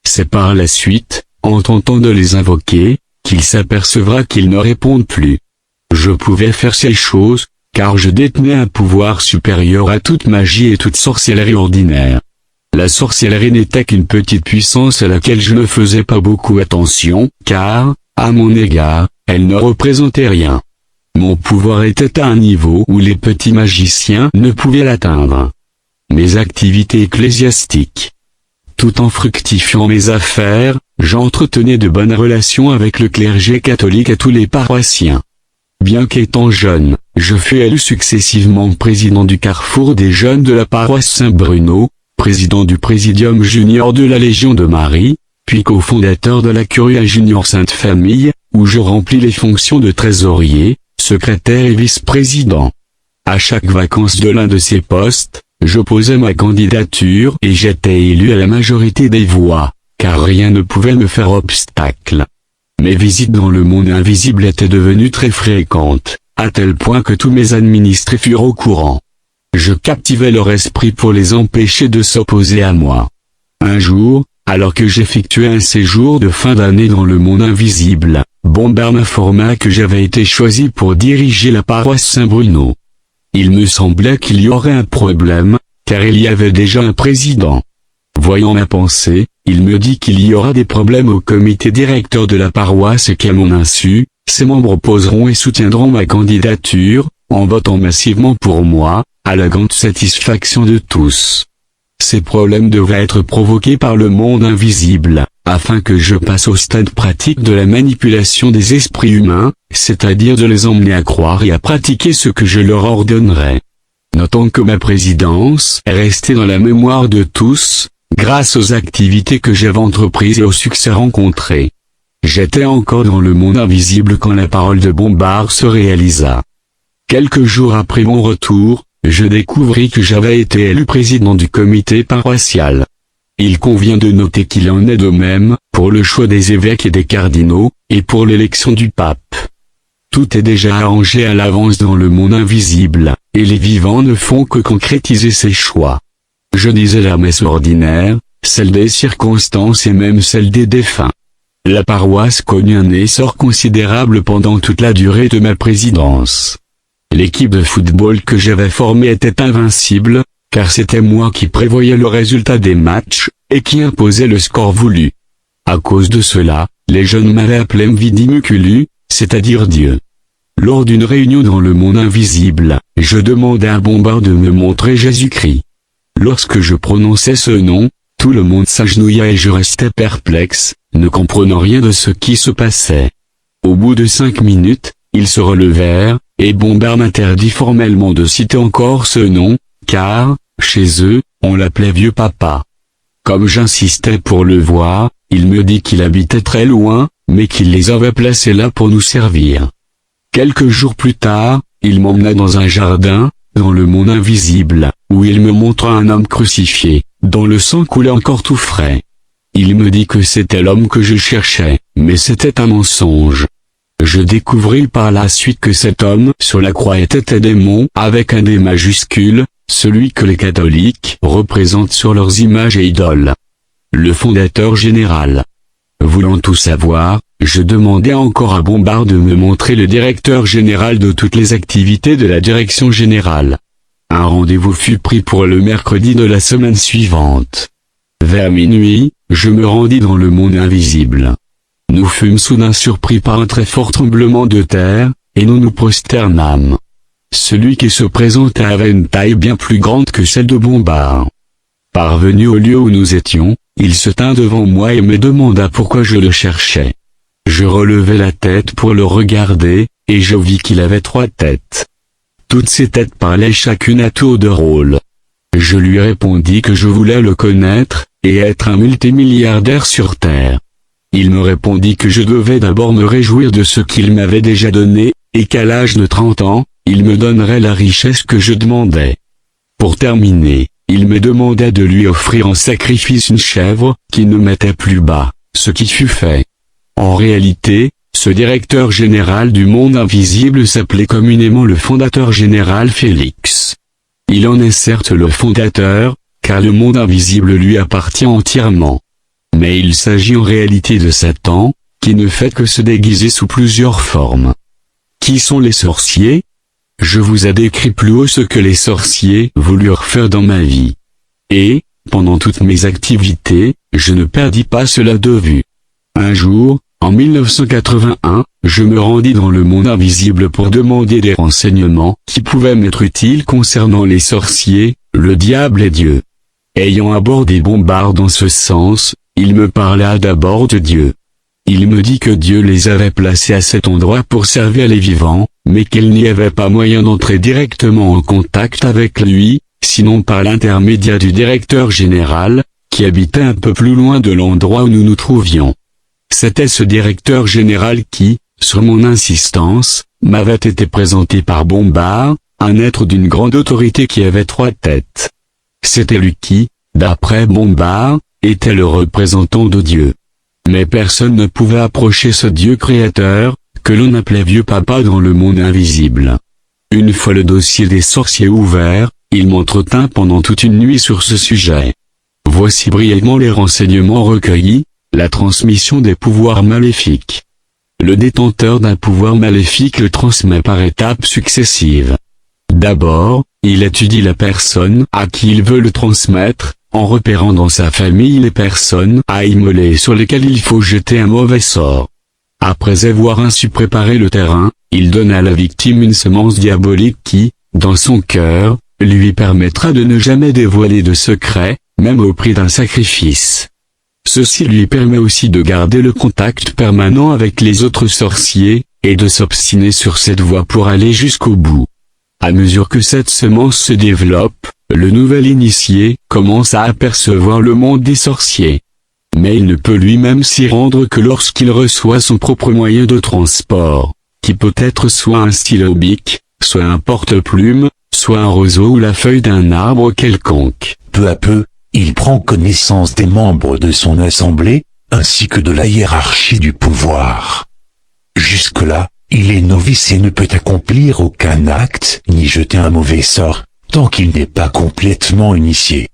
C'est par la suite, en tentant de les invoquer, qu'il s'apercevra qu'ils ne répondent plus. Je pouvais faire ces choses, car je détenais un pouvoir supérieur à toute magie et toute sorcellerie ordinaire. La sorcellerie n'était qu'une petite puissance à laquelle je ne faisais pas beaucoup attention, car, à mon égard, elle ne représentait rien. Mon pouvoir était à un niveau où les petits magiciens ne pouvaient l'atteindre. Mes activités ecclésiastiques. Tout en fructifiant mes affaires, j'entretenais de bonnes relations avec le clergé catholique et tous les paroissiens. Bien qu'étant jeune, je fus élu successivement président du carrefour des jeunes de la paroisse Saint-Bruno, président du Présidium junior de la Légion de Marie, puis cofondateur de la Curia Junior Sainte-Famille, où je remplis les fonctions de trésorier, secrétaire et vice-président. À chaque vacance de l'un de ces postes, je posais ma candidature et j'étais élu à la majorité des voix, car rien ne pouvait me faire obstacle. Mes visites dans le monde invisible étaient devenues très fréquentes, à tel point que tous mes administrés furent au courant. Je captivais leur esprit pour les empêcher de s'opposer à moi. Un jour, alors que j'effectuais un séjour de fin d'année dans le monde invisible, Bombard m'informa que j'avais été choisi pour diriger la paroisse Saint-Bruno. Il me semblait qu'il y aurait un problème, car il y avait déjà un président. Voyant ma pensée, il me dit qu'il y aura des problèmes au comité directeur de la paroisse et qu'à mon insu, ses membres opposeront et soutiendront ma candidature, en votant massivement pour moi, à la grande satisfaction de tous. Ces problèmes devaient être provoqués par le monde invisible, afin que je passe au stade pratique de la manipulation des esprits humains, c'est-à-dire de les emmener à croire et à pratiquer ce que je leur ordonnerais. Notons que ma présidence est restée dans la mémoire de tous, grâce aux activités que j'avais entreprises et au succès rencontré. J'étais encore dans le monde invisible quand la parole de Bombard se réalisa. Quelques jours après mon retour, je découvris que j'avais été élu président du comité paroissial. Il convient de noter qu'il en est de même, pour le choix des évêques et des cardinaux, et pour l'élection du pape. Tout est déjà arrangé à l'avance dans le monde invisible, et les vivants ne font que concrétiser ces choix. Je disais la messe ordinaire, celle des circonstances et même celle des défunts. La paroisse connut un essor considérable pendant toute la durée de ma présidence. L'équipe de football que j'avais formée était invincible, car c'était moi qui prévoyais le résultat des matchs, et qui imposais le score voulu. À cause de cela, les jeunes m'avaient appelé Mvidi Mukulu, c'est-à-dire Dieu. Lors d'une réunion dans le monde invisible, je demandais à Bombard de me montrer Jésus-Christ. Lorsque je prononçais ce nom, tout le monde s'agenouilla et je restais perplexe, ne comprenant rien de ce qui se passait. Au bout de 5 minutes, ils se relevèrent, et Bombard m'interdit formellement de citer encore ce nom, car, chez eux, on l'appelait Vieux Papa. Comme j'insistais pour le voir, il me dit qu'il habitait très loin, mais qu'il les avait placés là pour nous servir. Quelques jours plus tard, il m'emmena dans un jardin, dans le monde invisible, où il me montra un homme crucifié, dont le sang coulait encore tout frais. Il me dit que c'était l'homme que je cherchais, mais c'était un mensonge. Je découvris par la suite que cet homme sur la croix était un démon avec un D majuscule, celui que les catholiques représentent sur leurs images et idoles. Le fondateur général. Voulant tout savoir, je demandais encore à Bombard de me montrer le directeur général de toutes les activités de la direction générale. Un rendez-vous fut pris pour le mercredi de la semaine suivante. Vers minuit, je me rendis dans le monde invisible. Nous fûmes soudain surpris par un très fort tremblement de terre, et nous nous prosternâmes. Celui qui se présentait avait une taille bien plus grande que celle de Bombard. Parvenu au lieu où nous étions, il se tint devant moi et me demanda pourquoi je le cherchais. Je relevai la tête pour le regarder, et je vis qu'il avait 3 têtes. Toutes ces têtes parlaient chacune à tour de rôle. Je lui répondis que je voulais le connaître, et être un multimilliardaire sur Terre. Il me répondit que je devais d'abord me réjouir de ce qu'il m'avait déjà donné, et qu'à l'âge de 30 ans, il me donnerait la richesse que je demandais. Pour terminer, il me demanda de lui offrir en sacrifice une chèvre, qui ne mettait plus bas, ce qui fut fait. En réalité, ce directeur général du monde invisible s'appelait communément le fondateur général Félix. Il en est certes le fondateur, car le monde invisible lui appartient entièrement. Mais il s'agit en réalité de Satan, qui ne fait que se déguiser sous plusieurs formes. Qui sont les sorciers? Je vous ai décrit plus haut ce que les sorciers voulurent faire dans ma vie. Et, pendant toutes mes activités, je ne perdis pas cela de vue. Un jour, en 1981, je me rendis dans le monde invisible pour demander des renseignements qui pouvaient m'être utiles concernant les sorciers, le diable et Dieu. Ayant abordé Bombard dans ce sens, il me parla d'abord de Dieu. Il me dit que Dieu les avait placés à cet endroit pour servir les vivants, mais qu'il n'y avait pas moyen d'entrer directement en contact avec lui, sinon par l'intermédiaire du directeur général, qui habitait un peu plus loin de l'endroit où nous nous trouvions. C'était ce directeur général qui, sur mon insistance, m'avait été présenté par Bombard, un être d'une grande autorité qui avait 3 têtes. C'était lui qui, d'après Bombard, était le représentant de Dieu. Mais personne ne pouvait approcher ce Dieu créateur, que l'on appelait Vieux Papa dans le monde invisible. Une fois le dossier des sorciers ouvert, il m'entretint pendant toute une nuit sur ce sujet. Voici brièvement les renseignements recueillis, la transmission des pouvoirs maléfiques. Le détenteur d'un pouvoir maléfique le transmet par étapes successives. D'abord, il étudie la personne à qui il veut le transmettre, en repérant dans sa famille les personnes à immoler sur lesquelles il faut jeter un mauvais sort. Après avoir ainsi préparé le terrain, il donne à la victime une semence diabolique qui, dans son cœur, lui permettra de ne jamais dévoiler de secret, même au prix d'un sacrifice. Ceci lui permet aussi de garder le contact permanent avec les autres sorciers, et de s'obstiner sur cette voie pour aller jusqu'au bout. À mesure que cette semence se développe, le nouvel initié commence à apercevoir le monde des sorciers. Mais il ne peut lui-même s'y rendre que lorsqu'il reçoit son propre moyen de transport, qui peut être soit un stylo bic, soit un porte-plume, soit un roseau ou la feuille d'un arbre quelconque. Peu à peu, il prend connaissance des membres de son assemblée, ainsi que de la hiérarchie du pouvoir. Jusque-là, il est novice et ne peut accomplir aucun acte, ni jeter un mauvais sort, tant qu'il n'est pas complètement initié.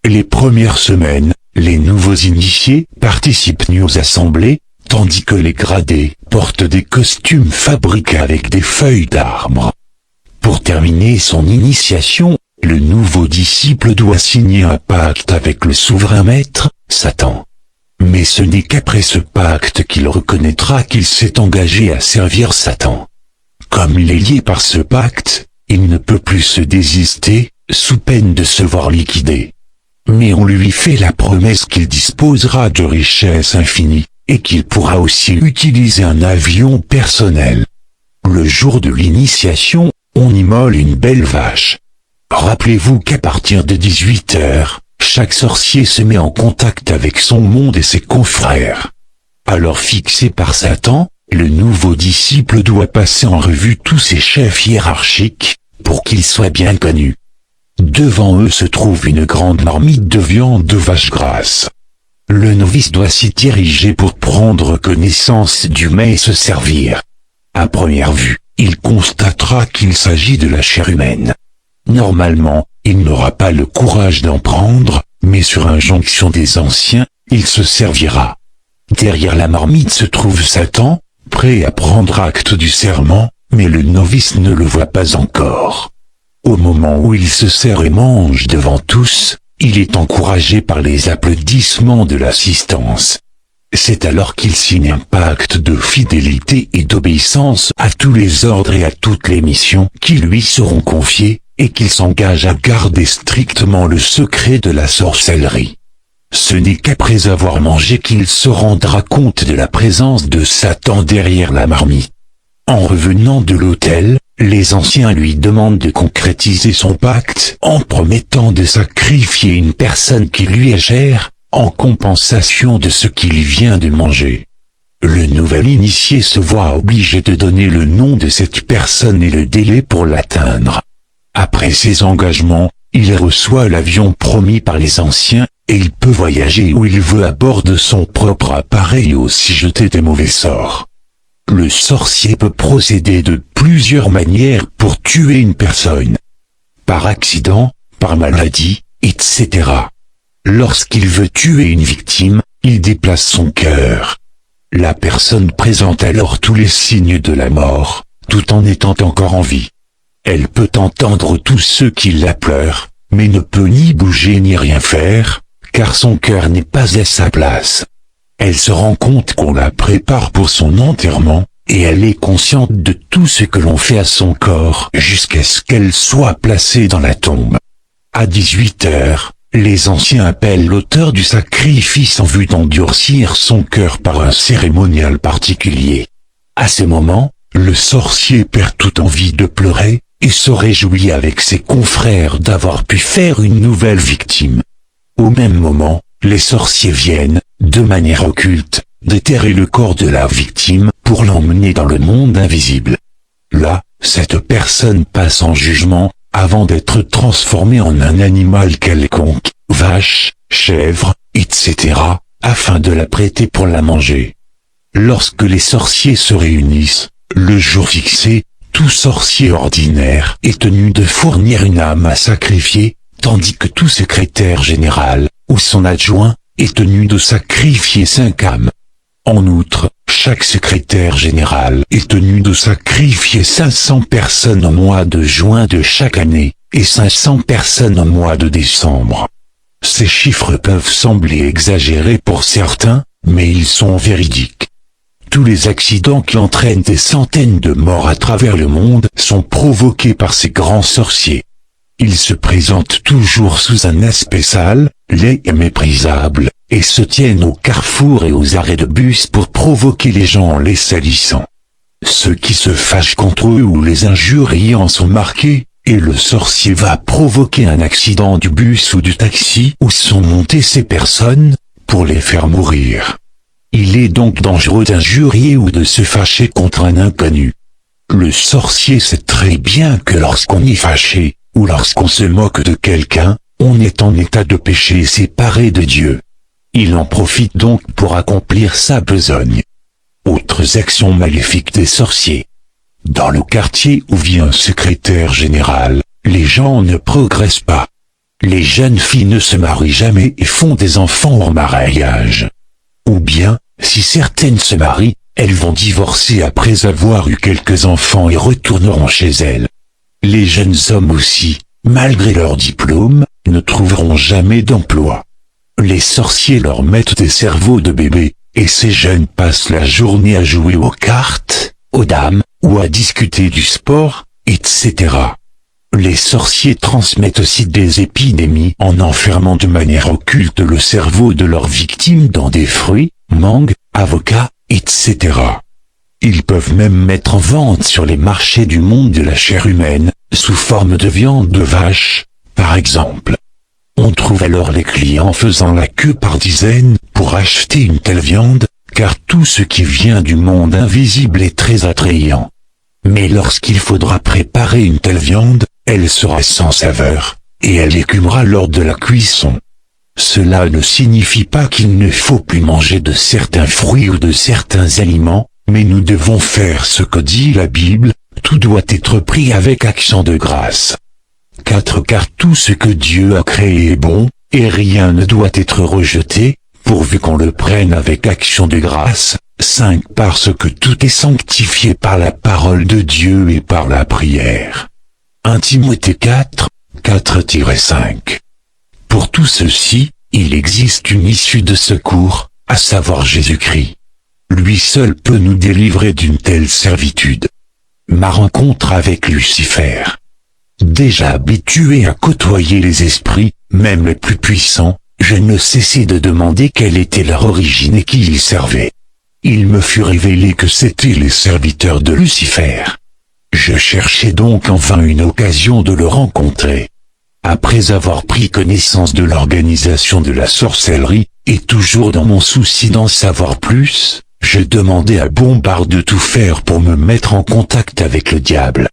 Les premières semaines, les nouveaux initiés participent nus aux assemblées, tandis que les gradés portent des costumes fabriqués avec des feuilles d'arbre. Pour terminer son initiation, le nouveau disciple doit signer un pacte avec le souverain maître, Satan. Mais ce n'est qu'après ce pacte qu'il reconnaîtra qu'il s'est engagé à servir Satan. Comme il est lié par ce pacte, il ne peut plus se désister, sous peine de se voir liquidé. Mais on lui fait la promesse qu'il disposera de richesses infinies, et qu'il pourra aussi utiliser un avion personnel. Le jour de l'initiation, on immole une belle vache. Rappelez-vous qu'à partir de 18 heures, chaque sorcier se met en contact avec son monde et ses confrères. Alors fixé par Satan, le nouveau disciple doit passer en revue tous ses chefs hiérarchiques, pour qu'ils soient bien connus. Devant eux se trouve une grande marmite de viande de vache grasse. Le novice doit s'y diriger pour prendre connaissance du mets et se servir. À première vue, il constatera qu'il s'agit de la chair humaine. Normalement, il n'aura pas le courage d'en prendre, mais sur injonction des anciens, il se servira. Derrière la marmite se trouve Satan, prêt à prendre acte du serment, mais le novice ne le voit pas encore. Au moment où il se sert et mange devant tous, il est encouragé par les applaudissements de l'assistance. C'est alors qu'il signe un pacte de fidélité et d'obéissance à tous les ordres et à toutes les missions qui lui seront confiées, et qu'il s'engage à garder strictement le secret de la sorcellerie. Ce n'est qu'après avoir mangé qu'il se rendra compte de la présence de Satan derrière la marmite. En revenant de l'autel, les anciens lui demandent de concrétiser son pacte en promettant de sacrifier une personne qui lui est chère, en compensation de ce qu'il vient de manger. Le nouvel initié se voit obligé de donner le nom de cette personne et le délai pour l'atteindre. Après ces engagements, il reçoit l'avion promis par les anciens, et il peut voyager où il veut à bord de son propre appareil et aussi jeter des mauvais sorts. Le sorcier peut procéder de plusieurs manières pour tuer une personne. Par accident, par maladie, etc. Lorsqu'il veut tuer une victime, il déplace son cœur. La personne présente alors tous les signes de la mort, tout en étant encore en vie. Elle peut entendre tous ceux qui la pleurent, mais ne peut ni bouger ni rien faire, car son cœur n'est pas à sa place. Elle se rend compte qu'on la prépare pour son enterrement, et elle est consciente de tout ce que l'on fait à son corps jusqu'à ce qu'elle soit placée dans la tombe. À 18 heures, les anciens appellent l'auteur du sacrifice en vue d'endurcir son cœur par un cérémonial particulier. À ce moment, le sorcier perd toute envie de pleurer, et se réjouit avec ses confrères d'avoir pu faire une nouvelle victime. Au même moment, les sorciers viennent, de manière occulte, déterrer le corps de la victime pour l'emmener dans le monde invisible. Là, cette personne passe en jugement, avant d'être transformée en un animal quelconque, vache, chèvre, etc., afin de la prêter pour la manger. Lorsque les sorciers se réunissent, le jour fixé, tout sorcier ordinaire est tenu de fournir une âme à sacrifier, tandis que tout secrétaire général, ou son adjoint, est tenu de sacrifier 5 âmes. En outre, chaque secrétaire général est tenu de sacrifier 500 personnes au mois de juin de chaque année, et 500 personnes au mois de décembre. Ces chiffres peuvent sembler exagérés pour certains, mais ils sont véridiques. Tous les accidents qui entraînent des centaines de morts à travers le monde sont provoqués par ces grands sorciers. Ils se présentent toujours sous un aspect sale, laid et méprisable, et se tiennent aux carrefours et aux arrêts de bus pour provoquer les gens en les salissant. Ceux qui se fâchent contre eux ou les injuriants sont marqués, et le sorcier va provoquer un accident du bus ou du taxi où sont montées ces personnes, pour les faire mourir. Il est donc dangereux d'injurier ou de se fâcher contre un inconnu. Le sorcier sait très bien que lorsqu'on est fâché, ou lorsqu'on se moque de quelqu'un, on est en état de péché séparé de Dieu. Il en profite donc pour accomplir sa besogne. Autres actions maléfiques des sorciers. Dans le quartier où vit un secrétaire général, les gens ne progressent pas. Les jeunes filles ne se marient jamais et font des enfants en mariage. Ou bien, si certaines se marient, elles vont divorcer après avoir eu quelques enfants et retourneront chez elles. Les jeunes hommes aussi, malgré leur diplôme, ne trouveront jamais d'emploi. Les sorciers leur mettent des cerveaux de bébés, et ces jeunes passent la journée à jouer aux cartes, aux dames, ou à discuter du sport, etc. Les sorciers transmettent aussi des épidémies en enfermant de manière occulte le cerveau de leurs victimes dans des fruits, mangues, avocats, etc. Ils peuvent même mettre en vente sur les marchés du monde de la chair humaine, sous forme de viande de vache, par exemple. On trouve alors les clients faisant la queue par dizaines pour acheter une telle viande, car tout ce qui vient du monde invisible est très attrayant. Mais lorsqu'il faudra préparer une telle viande, elle sera sans saveur, et elle écumera lors de la cuisson. Cela ne signifie pas qu'il ne faut plus manger de certains fruits ou de certains aliments, mais nous devons faire ce que dit la Bible, tout doit être pris avec action de grâce. 4. Car tout ce que Dieu a créé est bon, et rien ne doit être rejeté, pourvu qu'on le prenne avec action de grâce. 5. Parce que tout est sanctifié par la parole de Dieu et par la prière. 1 Timothée 4, 4-5. Pour tout ceci, il existe une issue de secours, à savoir Jésus-Christ. Lui seul peut nous délivrer d'une telle servitude. Ma rencontre avec Lucifer. Déjà habitué à côtoyer les esprits, même les plus puissants, je ne cessais de demander quelle était leur origine et qui ils servaient. Il me fut révélé que c'étaient les serviteurs de Lucifer. Je cherchais donc enfin une occasion de le rencontrer. Après avoir pris connaissance de l'organisation de la sorcellerie, et toujours dans mon souci d'en savoir plus, je demandai à Bombard de tout faire pour me mettre en contact avec le diable.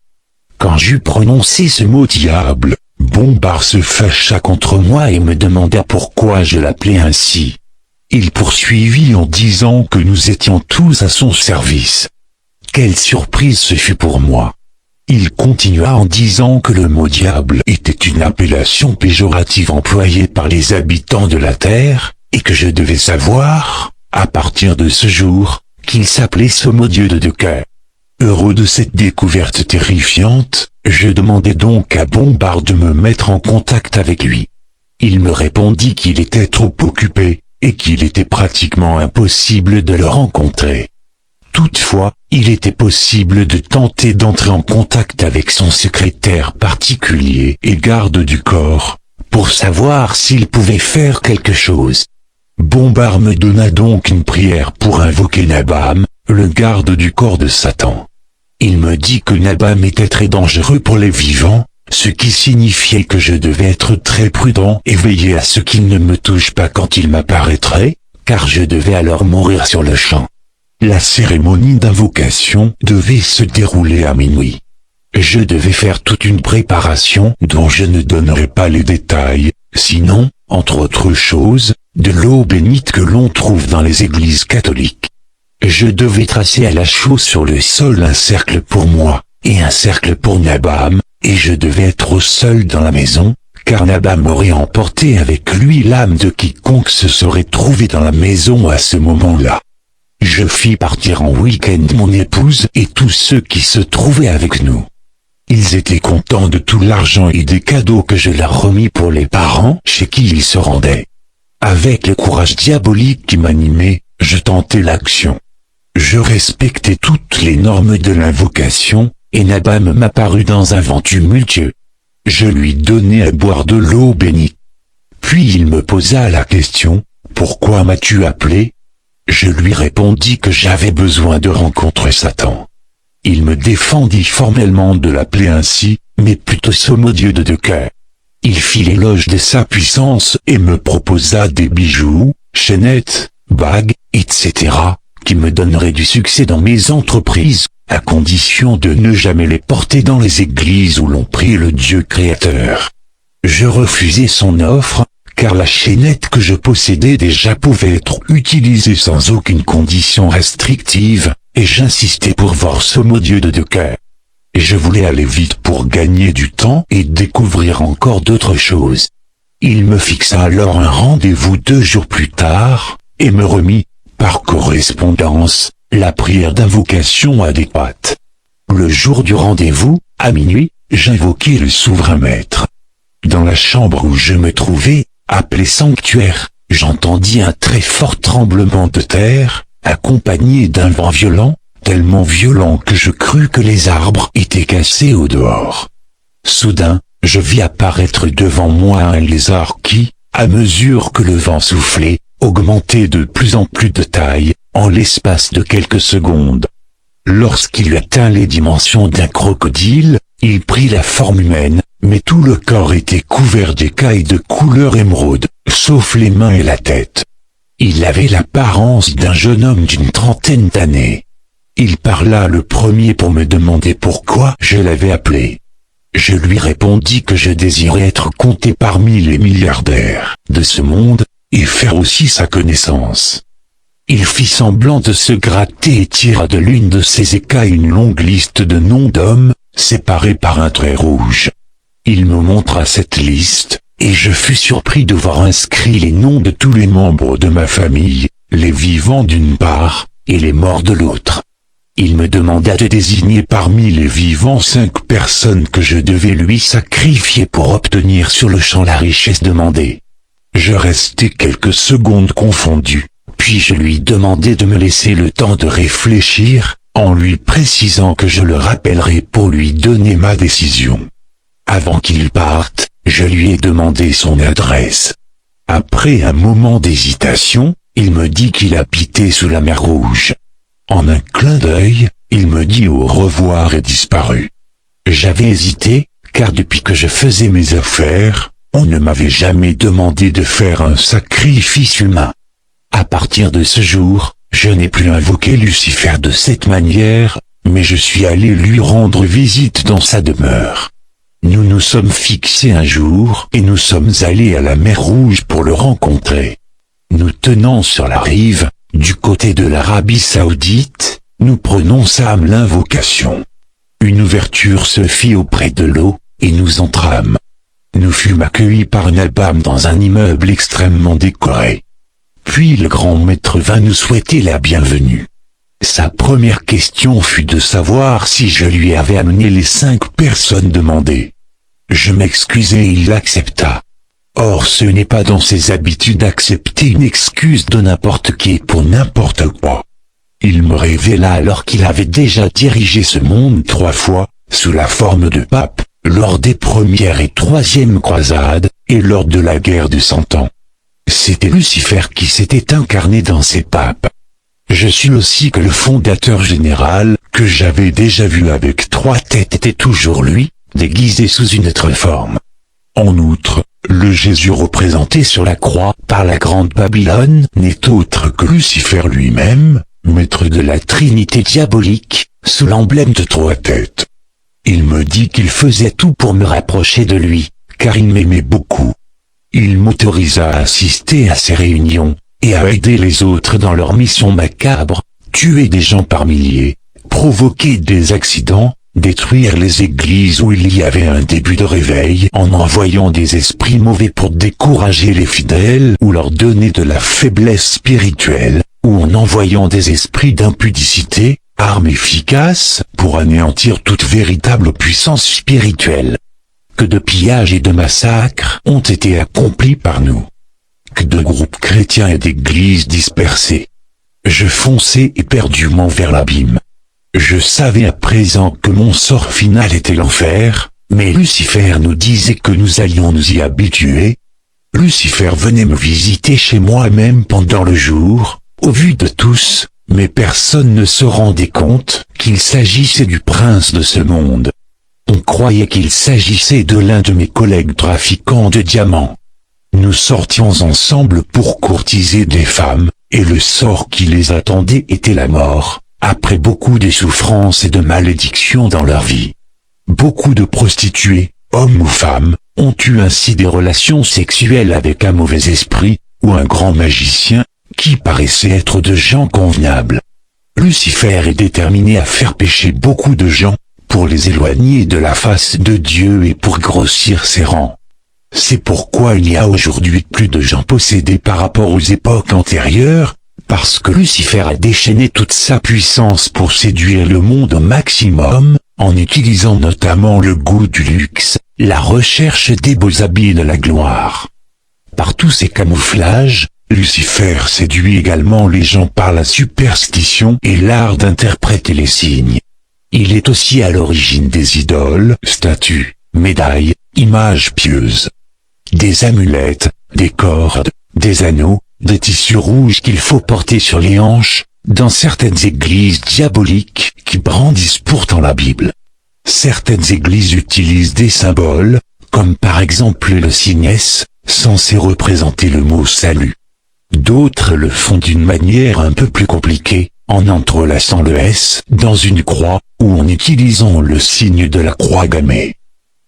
Quand j'eus prononcé ce mot diable, Bombard se fâcha contre moi et me demanda pourquoi je l'appelais ainsi. Il poursuivit en disant que nous étions tous à son service. Quelle surprise ce fut pour moi. Il continua en disant que le mot diable était une appellation péjorative employée par les habitants de la terre, et que je devais savoir, à partir de ce jour, qu'il s'appelait Sommodieu de deux cœurs. Heureux de cette découverte terrifiante, je demandai donc à Bombard de me mettre en contact avec lui. Il me répondit qu'il était trop occupé, et qu'il était pratiquement impossible de le rencontrer. Toutefois, il était possible de tenter d'entrer en contact avec son secrétaire particulier et garde du corps, pour savoir s'il pouvait faire quelque chose. Bombard me donna donc une prière pour invoquer Nabam, le garde du corps de Satan. Il me dit que Nabam était très dangereux pour les vivants, ce qui signifiait que je devais être très prudent et veiller à ce qu'il ne me touche pas quand il m'apparaîtrait, car je devais alors mourir sur le champ. La cérémonie d'invocation devait se dérouler à minuit. Je devais faire toute une préparation dont je ne donnerai pas les détails, sinon, entre autres choses, de l'eau bénite que l'on trouve dans les églises catholiques. Je devais tracer à la chaux sur le sol un cercle pour moi, et un cercle pour Nabam, et je devais être seul dans la maison, car Nabam aurait emporté avec lui l'âme de quiconque se serait trouvé dans la maison à ce moment-là. Je fis partir en week-end mon épouse et tous ceux qui se trouvaient avec nous. Ils étaient contents de tout l'argent et des cadeaux que je leur remis pour les parents chez qui ils se rendaient. Avec le courage diabolique qui m'animait, je tentai l'action. Je respectais toutes les normes de l'invocation, et Nabam m'apparut dans un vent tumultueux. Je lui donnai à boire de l'eau bénite. Puis il me posa la question, « Pourquoi m'as-tu appelé ?» Je lui répondis que j'avais besoin de rencontrer Satan. Il me défendit formellement de l'appeler ainsi, mais plutôt Sommodieu de deux cœurs. Il fit l'éloge de sa puissance et me proposa des bijoux, chaînettes, bagues, etc., qui me donneraient du succès dans mes entreprises, à condition de ne jamais les porter dans les églises où l'on prie le Dieu créateur. Je refusai son offre, car la chaînette que je possédais déjà pouvait être utilisée sans aucune condition restrictive, et j'insistais pour voir Sommodieu de deux cœurs. Je voulais aller vite pour gagner du temps et découvrir encore d'autres choses. Il me fixa alors un rendez-vous 2 jours plus tard, et me remit, par correspondance, la prière d'invocation adéquate. Le jour du rendez-vous, à minuit, j'invoquai le souverain maître. Dans la chambre où je me trouvais, appelée sanctuaire, j'entendis un très fort tremblement de terre, accompagné d'un vent violent, tellement violent que je crus que les arbres étaient cassés au dehors. Soudain, je vis apparaître devant moi un lézard qui, à mesure que le vent soufflait, augmentait de plus en plus de taille, en l'espace de quelques secondes. Lorsqu'il atteint les dimensions d'un crocodile, il prit la forme humaine, mais tout le corps était couvert d'écailles de couleur émeraude, sauf les mains et la tête. Il avait l'apparence d'un jeune homme d'une trentaine d'années. Il parla le premier pour me demander pourquoi je l'avais appelé. Je lui répondis que je désirais être compté parmi les milliardaires de ce monde, et faire aussi sa connaissance. Il fit semblant de se gratter et tira de l'une de ses écailles une longue liste de noms d'hommes, séparés par un trait rouge. Il me montra cette liste, et je fus surpris de voir inscrits les noms de tous les membres de ma famille, les vivants d'une part, et les morts de l'autre. Il me demanda de désigner parmi les vivants 5 personnes que je devais lui sacrifier pour obtenir sur le champ la richesse demandée. Je restai quelques secondes confondu, puis je lui demandai de me laisser le temps de réfléchir, en lui précisant que je le rappellerai pour lui donner ma décision. Avant qu'il parte, je lui ai demandé son adresse. Après un moment d'hésitation, il me dit qu'il habitait sous la mer Rouge. En un clin d'œil, il me dit au revoir et disparut. J'avais hésité, car depuis que je faisais mes affaires, on ne m'avait jamais demandé de faire un sacrifice humain. À partir de ce jour, je n'ai plus invoqué Lucifer de cette manière, mais je suis allé lui rendre visite dans sa demeure. Nous nous sommes fixés un jour et nous sommes allés à la mer Rouge pour le rencontrer. Nous tenant sur la rive, du côté de l'Arabie Saoudite, nous prononçâmes l'invocation. Une ouverture se fit auprès de l'eau, et nous entrâmes. Nous fûmes accueillis par Nabam dans un immeuble extrêmement décoré. Puis le grand maître vint nous souhaiter la bienvenue. Sa première question fut de savoir si je lui avais amené les 5 personnes demandées. Je m'excusai et il accepta. Or ce n'est pas dans ses habitudes d'accepter une excuse de n'importe qui pour n'importe quoi. Il me révéla alors qu'il avait déjà dirigé ce monde 3 fois, sous la forme de pape, lors des premières et 3e croisades, et lors de la guerre de 100 ans. C'était Lucifer qui s'était incarné dans ces papes. Je suis aussi que le fondateur général, que j'avais déjà vu avec 3 têtes, était toujours lui, déguisé sous une autre forme. En outre, le Jésus représenté sur la croix par la grande Babylone n'est autre que Lucifer lui-même, maître de la Trinité diabolique, sous l'emblème de 3 têtes. Il me dit qu'il faisait tout pour me rapprocher de lui, car il m'aimait beaucoup. Il m'autorisa à assister à ses réunions, et à aider les autres dans leur mission macabre, tuer des gens par milliers, provoquer des accidents, détruire les églises où il y avait un début de réveil en envoyant des esprits mauvais pour décourager les fidèles ou leur donner de la faiblesse spirituelle, ou en envoyant des esprits d'impudicité, arme efficace pour anéantir toute véritable puissance spirituelle. Que de pillages et de massacres ont été accomplis par nous. Que de groupes chrétiens et d'églises dispersées. Je fonçais éperdument vers l'abîme. Je savais à présent que mon sort final était l'enfer, mais Lucifer nous disait que nous allions nous y habituer. Lucifer venait me visiter chez moi même pendant le jour, au vu de tous, mais personne ne se rendait compte qu'il s'agissait du prince de ce monde. On croyait qu'il s'agissait de l'un de mes collègues trafiquants de diamants. Nous sortions ensemble pour courtiser des femmes, et le sort qui les attendait était la mort, après beaucoup de souffrances et de malédictions dans leur vie. Beaucoup de prostituées, hommes ou femmes, ont eu ainsi des relations sexuelles avec un mauvais esprit, ou un grand magicien, qui paraissait être de gens convenables. Lucifer est déterminé à faire pécher beaucoup de gens, pour les éloigner de la face de Dieu et pour grossir ses rangs. C'est pourquoi il y a aujourd'hui plus de gens possédés par rapport aux époques antérieures, Parce que Lucifer a déchaîné toute sa puissance pour séduire le monde au maximum, en utilisant notamment le goût du luxe, la recherche des beaux habits et de la gloire. Par tous ces camouflages, Lucifer séduit également les gens par la superstition et l'art d'interpréter les signes. Il est aussi à l'origine des idoles, statues, médailles, images pieuses, des amulettes, des cordes, des anneaux, des tissus rouges qu'il faut porter sur les hanches, dans certaines églises diaboliques qui brandissent pourtant la Bible. Certaines églises utilisent des symboles, comme par exemple le signe S, censé représenter le mot salut. D'autres le font d'une manière un peu plus compliquée, en entrelaçant le S dans une croix, ou en utilisant le signe de la croix gammée.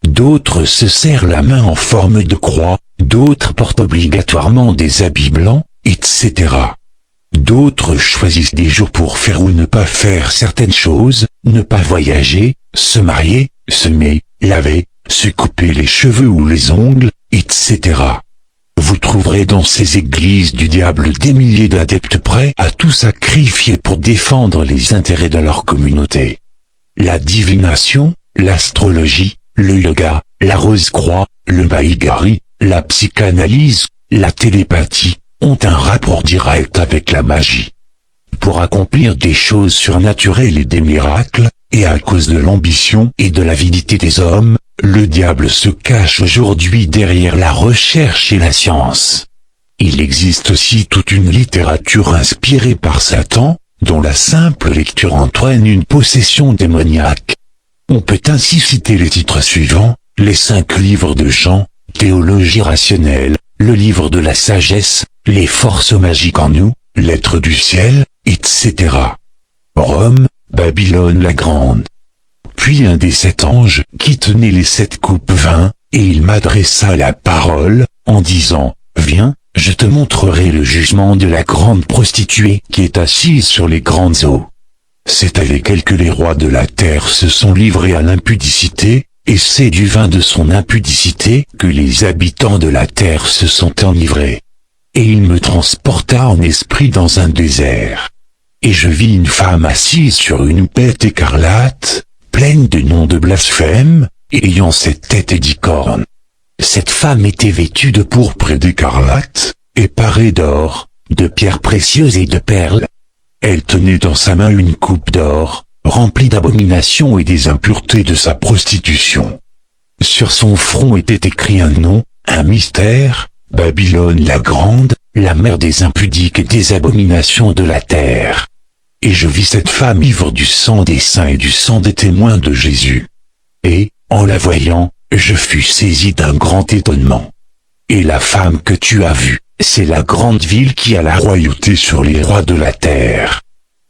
D'autres se serrent la main en forme de croix, d'autres portent obligatoirement des habits blancs, etc. D'autres choisissent des jours pour faire ou ne pas faire certaines choses, ne pas voyager, se marier, semer, laver, se couper les cheveux ou les ongles, etc. Vous trouverez dans ces églises du diable des milliers d'adeptes prêts à tout sacrifier pour défendre les intérêts de leur communauté. La divination, l'astrologie, le yoga, la rose-croix, le baïgari, la psychanalyse, la télépathie, ont un rapport direct avec la magie. Pour accomplir des choses surnaturelles et des miracles, et à cause de l'ambition et de l'avidité des hommes, le diable se cache aujourd'hui derrière la recherche et la science. Il existe aussi toute une littérature inspirée par Satan, dont la simple lecture entraîne une possession démoniaque. On peut ainsi citer les titres suivants, les 5 livres de Jean, Théologie rationnelle, le livre de la sagesse, les forces magiques en nous, l'être du ciel, etc. Rome, Babylone la grande. Puis un des 7 anges qui tenait les 7 coupes vint, et il m'adressa la parole, en disant, « Viens, je te montrerai le jugement de la grande prostituée qui est assise sur les grandes eaux. » C'est avec elle que les rois de la terre se sont livrés à l'impudicité, et c'est du vin de son impudicité que les habitants de la terre se sont enivrés. Et il me transporta en esprit dans un désert. Et je vis une femme assise sur une bête écarlate, pleine de noms de blasphème, et ayant 7 têtes et 10 cornes. Cette femme était vêtue de pourpre et d'écarlate, et parée d'or, de pierres précieuses et de perles. Elle tenait dans sa main une coupe d'or, remplie d'abominations et des impuretés de sa prostitution. Sur son front était écrit un nom, un mystère, Babylone la grande, la mère des impudiques et des abominations de la terre. Et je vis cette femme ivre du sang des saints et du sang des témoins de Jésus. Et, en la voyant, je fus saisi d'un grand étonnement. Et la femme que tu as vue, c'est la grande ville qui a la royauté sur les rois de la terre.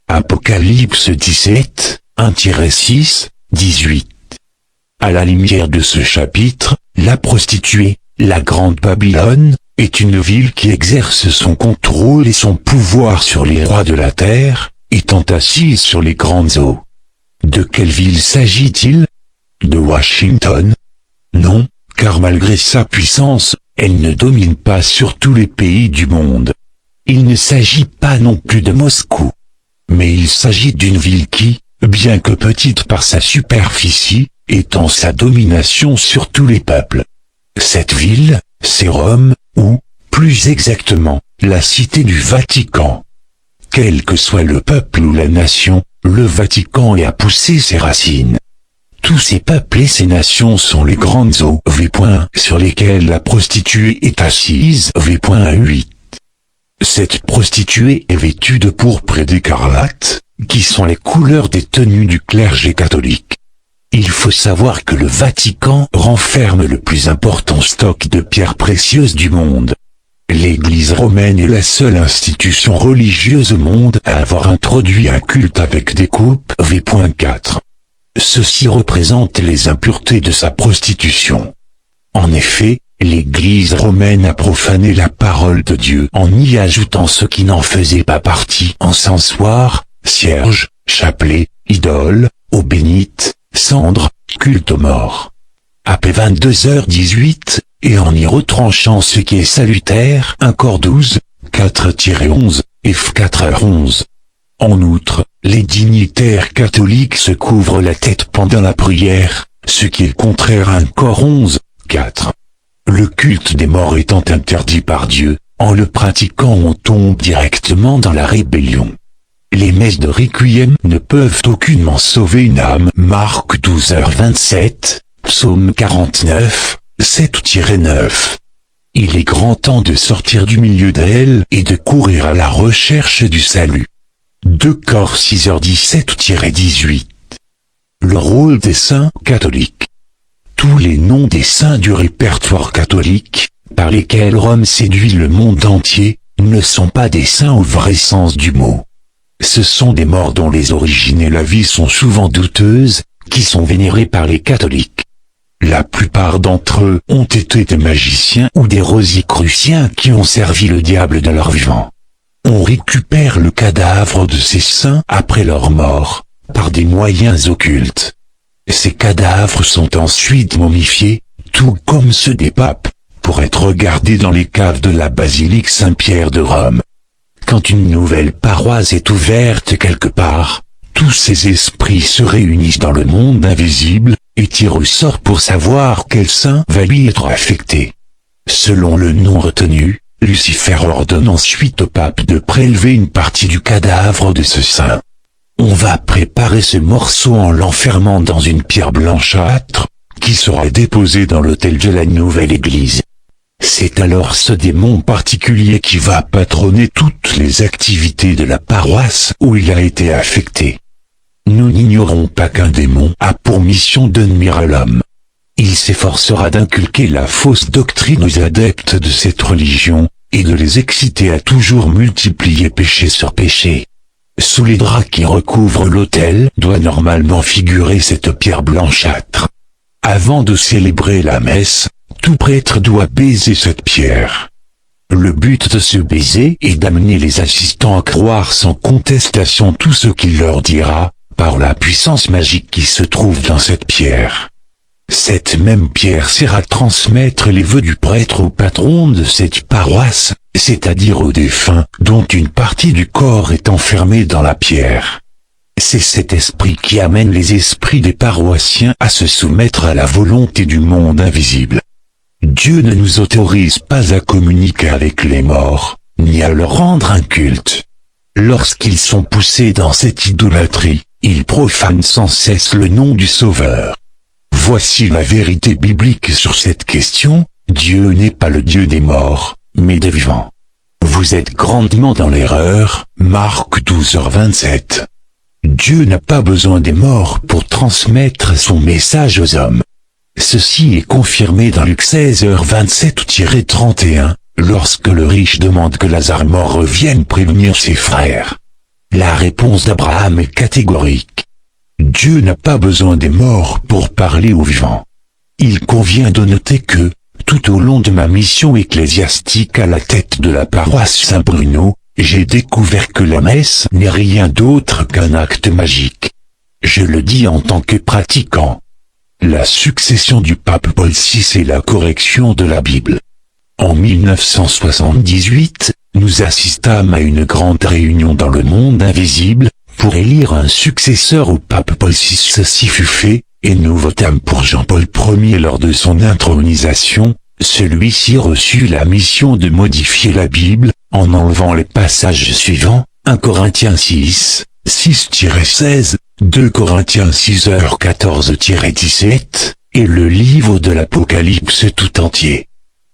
Apocalypse 17, 1-6, 18. À la lumière de ce chapitre, la prostituée, la grande Babylone, est une ville qui exerce son contrôle et son pouvoir sur les rois de la terre, étant assise sur les grandes eaux. De quelle ville s'agit-il? De Washington? Non, car malgré sa puissance, elle ne domine pas sur tous les pays du monde. Il ne s'agit pas non plus de Moscou. Mais il s'agit d'une ville qui, bien que petite par sa superficie, étend sa domination sur tous les peuples. Cette ville, c'est Rome, ou, plus exactement, la cité du Vatican. Quel que soit le peuple ou la nation, le Vatican y a poussé ses racines. Tous ces peuples et ces nations sont les grandes eaux sur lesquelles la prostituée est assise 8. Cette prostituée est vêtue de pourpre et d'écarlate, qui sont les couleurs des tenues du clergé catholique. Il faut savoir que le Vatican renferme le plus important stock de pierres précieuses du monde. L'Église romaine est la seule institution religieuse au monde à avoir introduit un culte avec des coupes V.4. Ceci représente les impuretés de sa prostitution. En effet, l'Église romaine a profané la parole de Dieu en y ajoutant ce qui n'en faisait pas partie: encensoir, cierge, chapelet, idole, eau bénite, cendre, culte aux morts. AP 22h18, et en y retranchant ce qui est salutaire, 1 Cor 12, 4-11, F 4h11. En outre, les dignitaires catholiques se couvrent la tête pendant la prière, ce qui est contraire à 1 Cor 11, 4. Le culte des morts étant interdit par Dieu, en le pratiquant on tombe directement dans la rébellion. Les messes de Requiem ne peuvent aucunement sauver une âme. Marc 12h27, Psaume 49, 7-9. Il est grand temps de sortir du milieu d'elle et de courir à la recherche du salut. 2 Cor 6h17-18. Le rôle des saints catholiques. Tous les noms des saints du répertoire catholique, par lesquels Rome séduit le monde entier, ne sont pas des saints au vrai sens du mot. Ce sont des morts dont les origines et la vie sont souvent douteuses, qui sont vénérés par les catholiques. La plupart d'entre eux ont été des magiciens ou des rosicruciens qui ont servi le diable de leur vivant. On récupère le cadavre de ces saints après leur mort, par des moyens occultes. Ces cadavres sont ensuite momifiés, tout comme ceux des papes, pour être gardés dans les caves de la basilique Saint-Pierre de Rome. Quand une nouvelle paroisse est ouverte quelque part, tous ces esprits se réunissent dans le monde invisible, et tirent au sort pour savoir quel saint va lui être affecté. Selon le nom retenu, Lucifer ordonne ensuite au pape de prélever une partie du cadavre de ce saint. On va préparer ce morceau en l'enfermant dans une pierre blanchâtre, qui sera déposée dans l'autel de la nouvelle église. C'est alors ce démon particulier qui va patronner toutes les activités de la paroisse où il a été affecté. Nous n'ignorons pas qu'un démon a pour mission de nuire à l'homme. Il s'efforcera d'inculquer la fausse doctrine aux adeptes de cette religion, et de les exciter à toujours multiplier péché sur péché. Sous les draps qui recouvrent l'autel doit normalement figurer cette pierre blanchâtre. Avant de célébrer la messe, tout prêtre doit baiser cette pierre. Le but de ce baiser est d'amener les assistants à croire sans contestation tout ce qu'il leur dira, par la puissance magique qui se trouve dans cette pierre. Cette même pierre sert à transmettre les vœux du prêtre au patron de cette paroisse, c'est-à-dire au défunt, dont une partie du corps est enfermée dans la pierre. C'est cet esprit qui amène les esprits des paroissiens à se soumettre à la volonté du monde invisible. Dieu ne nous autorise pas à communiquer avec les morts, ni à leur rendre un culte. Lorsqu'ils sont poussés dans cette idolâtrie, ils profanent sans cesse le nom du Sauveur. Voici la vérité biblique sur cette question, Dieu n'est pas le Dieu des morts, mais des vivants. Vous êtes grandement dans l'erreur, Marc 12h27. Dieu n'a pas besoin des morts pour transmettre son message aux hommes. Ceci est confirmé dans Luc 16h27-31, lorsque le riche demande que Lazare mort revienne prévenir ses frères. La réponse d'Abraham est catégorique. Dieu n'a pas besoin des morts pour parler aux vivants. Il convient de noter que, tout au long de ma mission ecclésiastique à la tête de la paroisse Saint-Bruno, j'ai découvert que la messe n'est rien d'autre qu'un acte magique. Je le dis en tant que pratiquant. La succession du pape Paul VI et la correction de la Bible. En 1978, nous assistâmes à une grande réunion dans le monde invisible, pour élire un successeur au pape Paul VI. Ceci fut fait, et nous votâmes pour Jean-Paul Ier lors de son intronisation. Celui-ci reçut la mission de modifier la Bible, en enlevant les passages suivants, 1 Corinthiens 6, 6-16, 2 Corinthiens 6h14-17, et le livre de l'Apocalypse tout entier.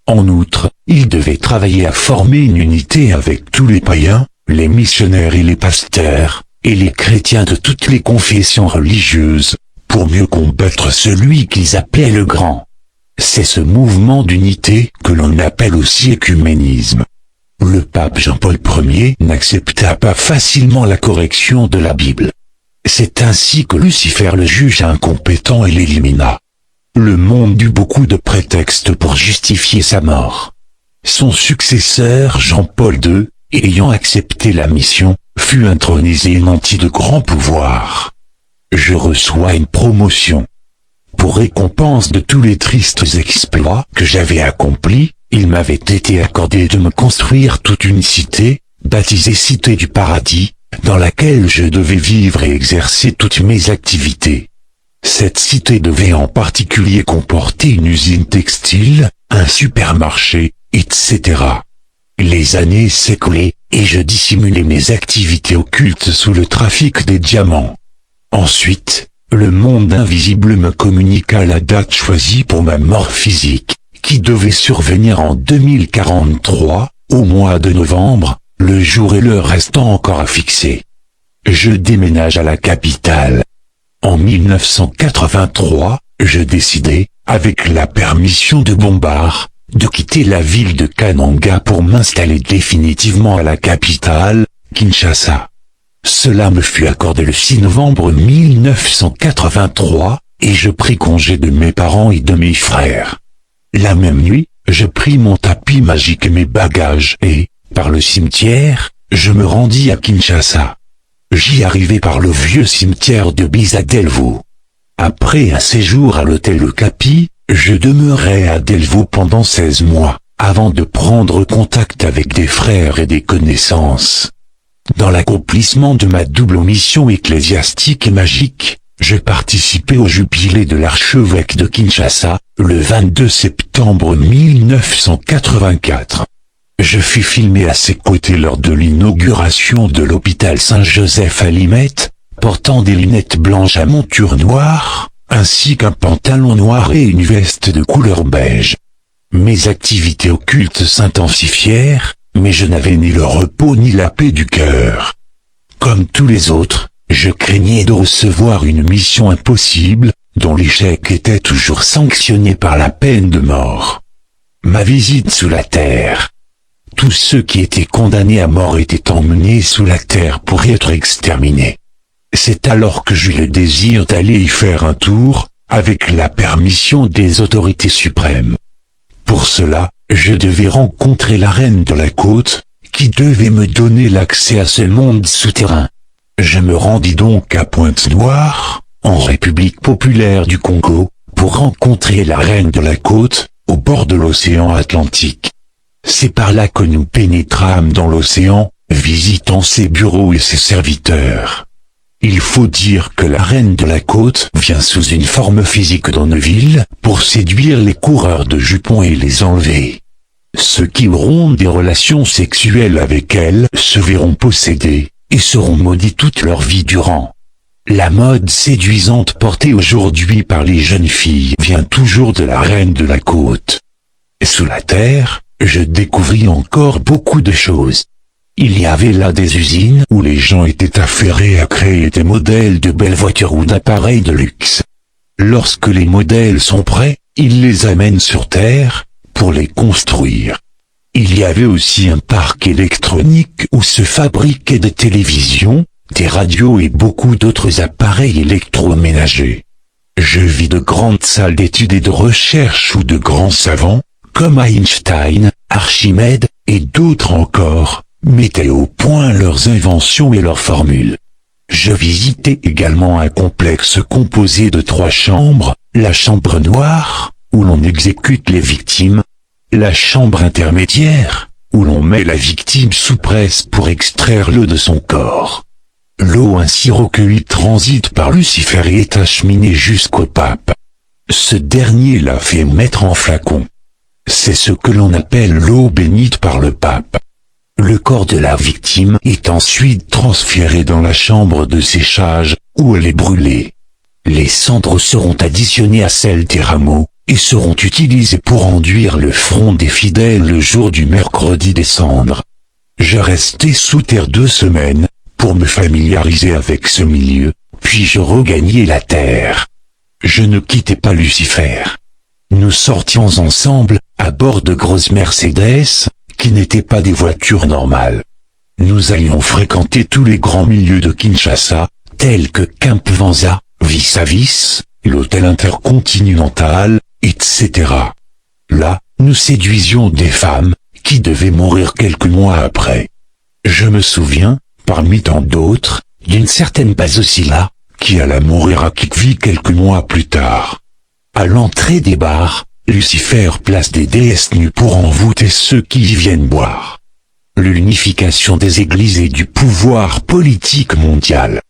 En outre, il devait travailler à former une unité avec tous les païens, les missionnaires et les pasteurs, et les chrétiens de toutes les confessions religieuses, pour mieux combattre celui qu'ils appelaient le Grand. C'est ce mouvement d'unité que l'on appelle aussi œcuménisme. Le pape Jean-Paul Ier n'accepta pas facilement la correction de la Bible. C'est ainsi que Lucifer le juge incompétent et l'élimina. Le monde eut beaucoup de prétextes pour justifier sa mort. Son successeur Jean-Paul II, ayant accepté la mission, fut intronisé et nanti de grands pouvoirs. Je reçois une promotion. Pour récompense de tous les tristes exploits que j'avais accomplis, il m'avait été accordé de me construire toute une cité, baptisée Cité du Paradis, dans laquelle je devais vivre et exercer toutes mes activités. Cette cité devait en particulier comporter une usine textile, un supermarché, etc. Les années s'écoulaient, et je dissimulais mes activités occultes sous le trafic des diamants. Ensuite, le monde invisible me communiqua la date choisie pour ma mort physique, qui devait survenir en 2043, au mois de novembre, le jour et l'heure restant encore à fixer. Je déménage à la capitale. En 1983, je décidai, avec la permission de Bombard, de quitter la ville de Kananga pour m'installer définitivement à la capitale, Kinshasa. Cela me fut accordé le 6 novembre 1983, et je pris congé de mes parents et de mes frères. La même nuit, je pris mon tapis magique et mes bagages et, par le cimetière, je me rendis à Kinshasa. J'y arrivai par le vieux cimetière de Bisa Delvaux. Après un séjour à l'hôtel Okapi, je demeurai à Delvaux pendant 16 mois, avant de prendre contact avec des frères et des connaissances. Dans l'accomplissement de ma double mission ecclésiastique et magique, je participais au jubilé de l'archevêque de Kinshasa, le 22 septembre 1984. Je fus filmé à ses côtés lors de l'inauguration de l'hôpital Saint-Joseph à Limette, portant des lunettes blanches à monture noire, ainsi qu'un pantalon noir et une veste de couleur beige. Mes activités occultes s'intensifièrent, mais je n'avais ni le repos ni la paix du cœur. Comme tous les autres, je craignais de recevoir une mission impossible, dont l'échec était toujours sanctionné par la peine de mort. Ma visite sous la terre. Tous ceux qui étaient condamnés à mort étaient emmenés sous la terre pour y être exterminés. C'est alors que j'eus le désir d'aller y faire un tour, avec la permission des autorités suprêmes. Pour cela, je devais rencontrer la reine de la côte, qui devait me donner l'accès à ce monde souterrain. Je me rendis donc à Pointe-Noire, en République populaire du Congo, pour rencontrer la reine de la côte, au bord de l'océan Atlantique. C'est par là que nous pénétrâmes dans l'océan, visitant ses bureaux et ses serviteurs. Il faut dire que la reine de la côte vient sous une forme physique dans nos villes, pour séduire les coureurs de jupons et les enlever. Ceux qui auront des relations sexuelles avec elle se verront possédés, et seront maudits toute leur vie durant. La mode séduisante portée aujourd'hui par les jeunes filles vient toujours de la reine de la côte. Sous la terre, je découvris encore beaucoup de choses. Il y avait là des usines où les gens étaient affairés à créer des modèles de belles voitures ou d'appareils de luxe. Lorsque les modèles sont prêts, ils les amènent sur Terre, pour les construire. Il y avait aussi un parc électronique où se fabriquaient des télévisions, des radios et beaucoup d'autres appareils électroménagers. Je vis de grandes salles d'études et de recherche où de grands savants, comme Einstein, Archimède, et d'autres encore, mettaient au point leurs inventions et leurs formules. Je visitais également un complexe composé de 3 chambres, la chambre noire, où l'on exécute les victimes, la chambre intermédiaire, où l'on met la victime sous presse pour extraire l'eau de son corps. L'eau ainsi recueillie transite par Lucifer et est acheminée jusqu'au pape. Ce dernier l'a fait mettre en flacon. C'est ce que l'on appelle l'eau bénite par le pape. Le corps de la victime est ensuite transféré dans la chambre de séchage, où elle est brûlée. Les cendres seront additionnées à celles des rameaux, et seront utilisées pour enduire le front des fidèles le jour du mercredi des cendres. Je restai sous terre 2 semaines, pour me familiariser avec ce milieu, puis je regagnai la terre. Je ne quittais pas Lucifer. Nous sortions ensemble, à bord de grosses Mercedes, qui n'étaient pas des voitures normales. Nous allions fréquenter tous les grands milieux de Kinshasa, tels que Camp Vanza, Vis-à-Vis, l'hôtel Intercontinental, etc. Là, nous séduisions des femmes, qui devaient mourir quelques mois après. Je me souviens, parmi tant d'autres, d'une certaine Basosila, qui alla mourir à Kikvi quelques mois plus tard. À l'entrée des bars, Lucifer place des déesses nues pour envoûter ceux qui y viennent boire. l'unification des églises et du pouvoir politique mondial.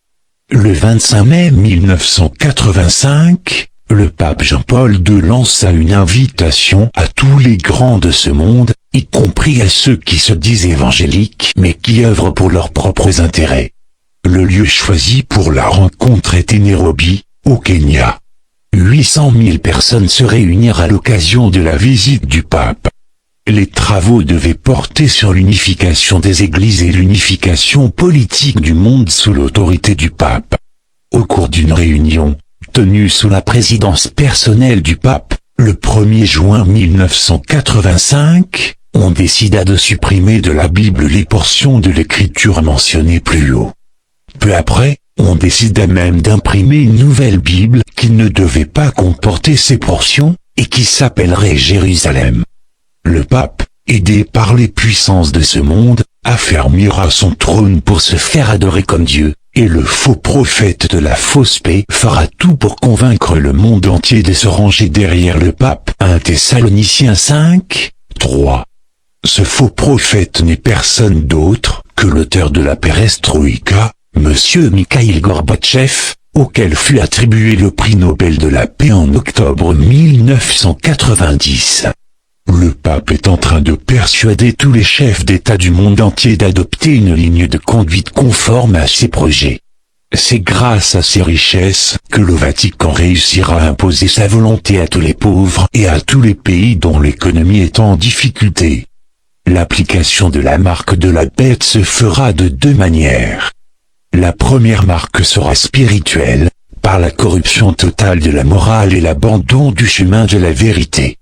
Le 25 mai 1985, le pape Jean-Paul II lança une invitation à tous les grands de ce monde, y compris à ceux qui se disent évangéliques mais qui œuvrent pour leurs propres intérêts. Le lieu choisi pour la rencontre était Nairobi, au Kenya. 800 000 personnes se réunirent à l'occasion de la visite du pape. Les travaux devaient porter sur l'unification des églises et l'unification politique du monde sous l'autorité du pape. Au cours d'une réunion, tenue sous la présidence personnelle du pape, le 1er juin 1985, on décida de supprimer de la Bible les portions de l'écriture mentionnées plus haut. Peu après, on décida même d'imprimer une nouvelle Bible qui ne devait pas comporter ces portions, et qui s'appellerait Jérusalem. Le pape, aidé par les puissances de ce monde, affermira son trône pour se faire adorer comme Dieu, et le faux prophète de la fausse paix fera tout pour convaincre le monde entier de se ranger derrière le pape. 1 Thessaloniciens 5, 3. Ce faux prophète n'est personne d'autre que l'auteur de la perestroïka, Monsieur Mikhaïl Gorbatchev, auquel fut attribué le prix Nobel de la paix en octobre 1990. Le pape est en train de persuader tous les chefs d'État du monde entier d'adopter une ligne de conduite conforme à ses projets. C'est grâce à ses richesses que le Vatican réussira à imposer sa volonté à tous les pauvres et à tous les pays dont l'économie est en difficulté. L'application de la marque de la bête se fera de deux manières. La première marque sera spirituelle, par la corruption totale de la morale et l'abandon du chemin de la vérité.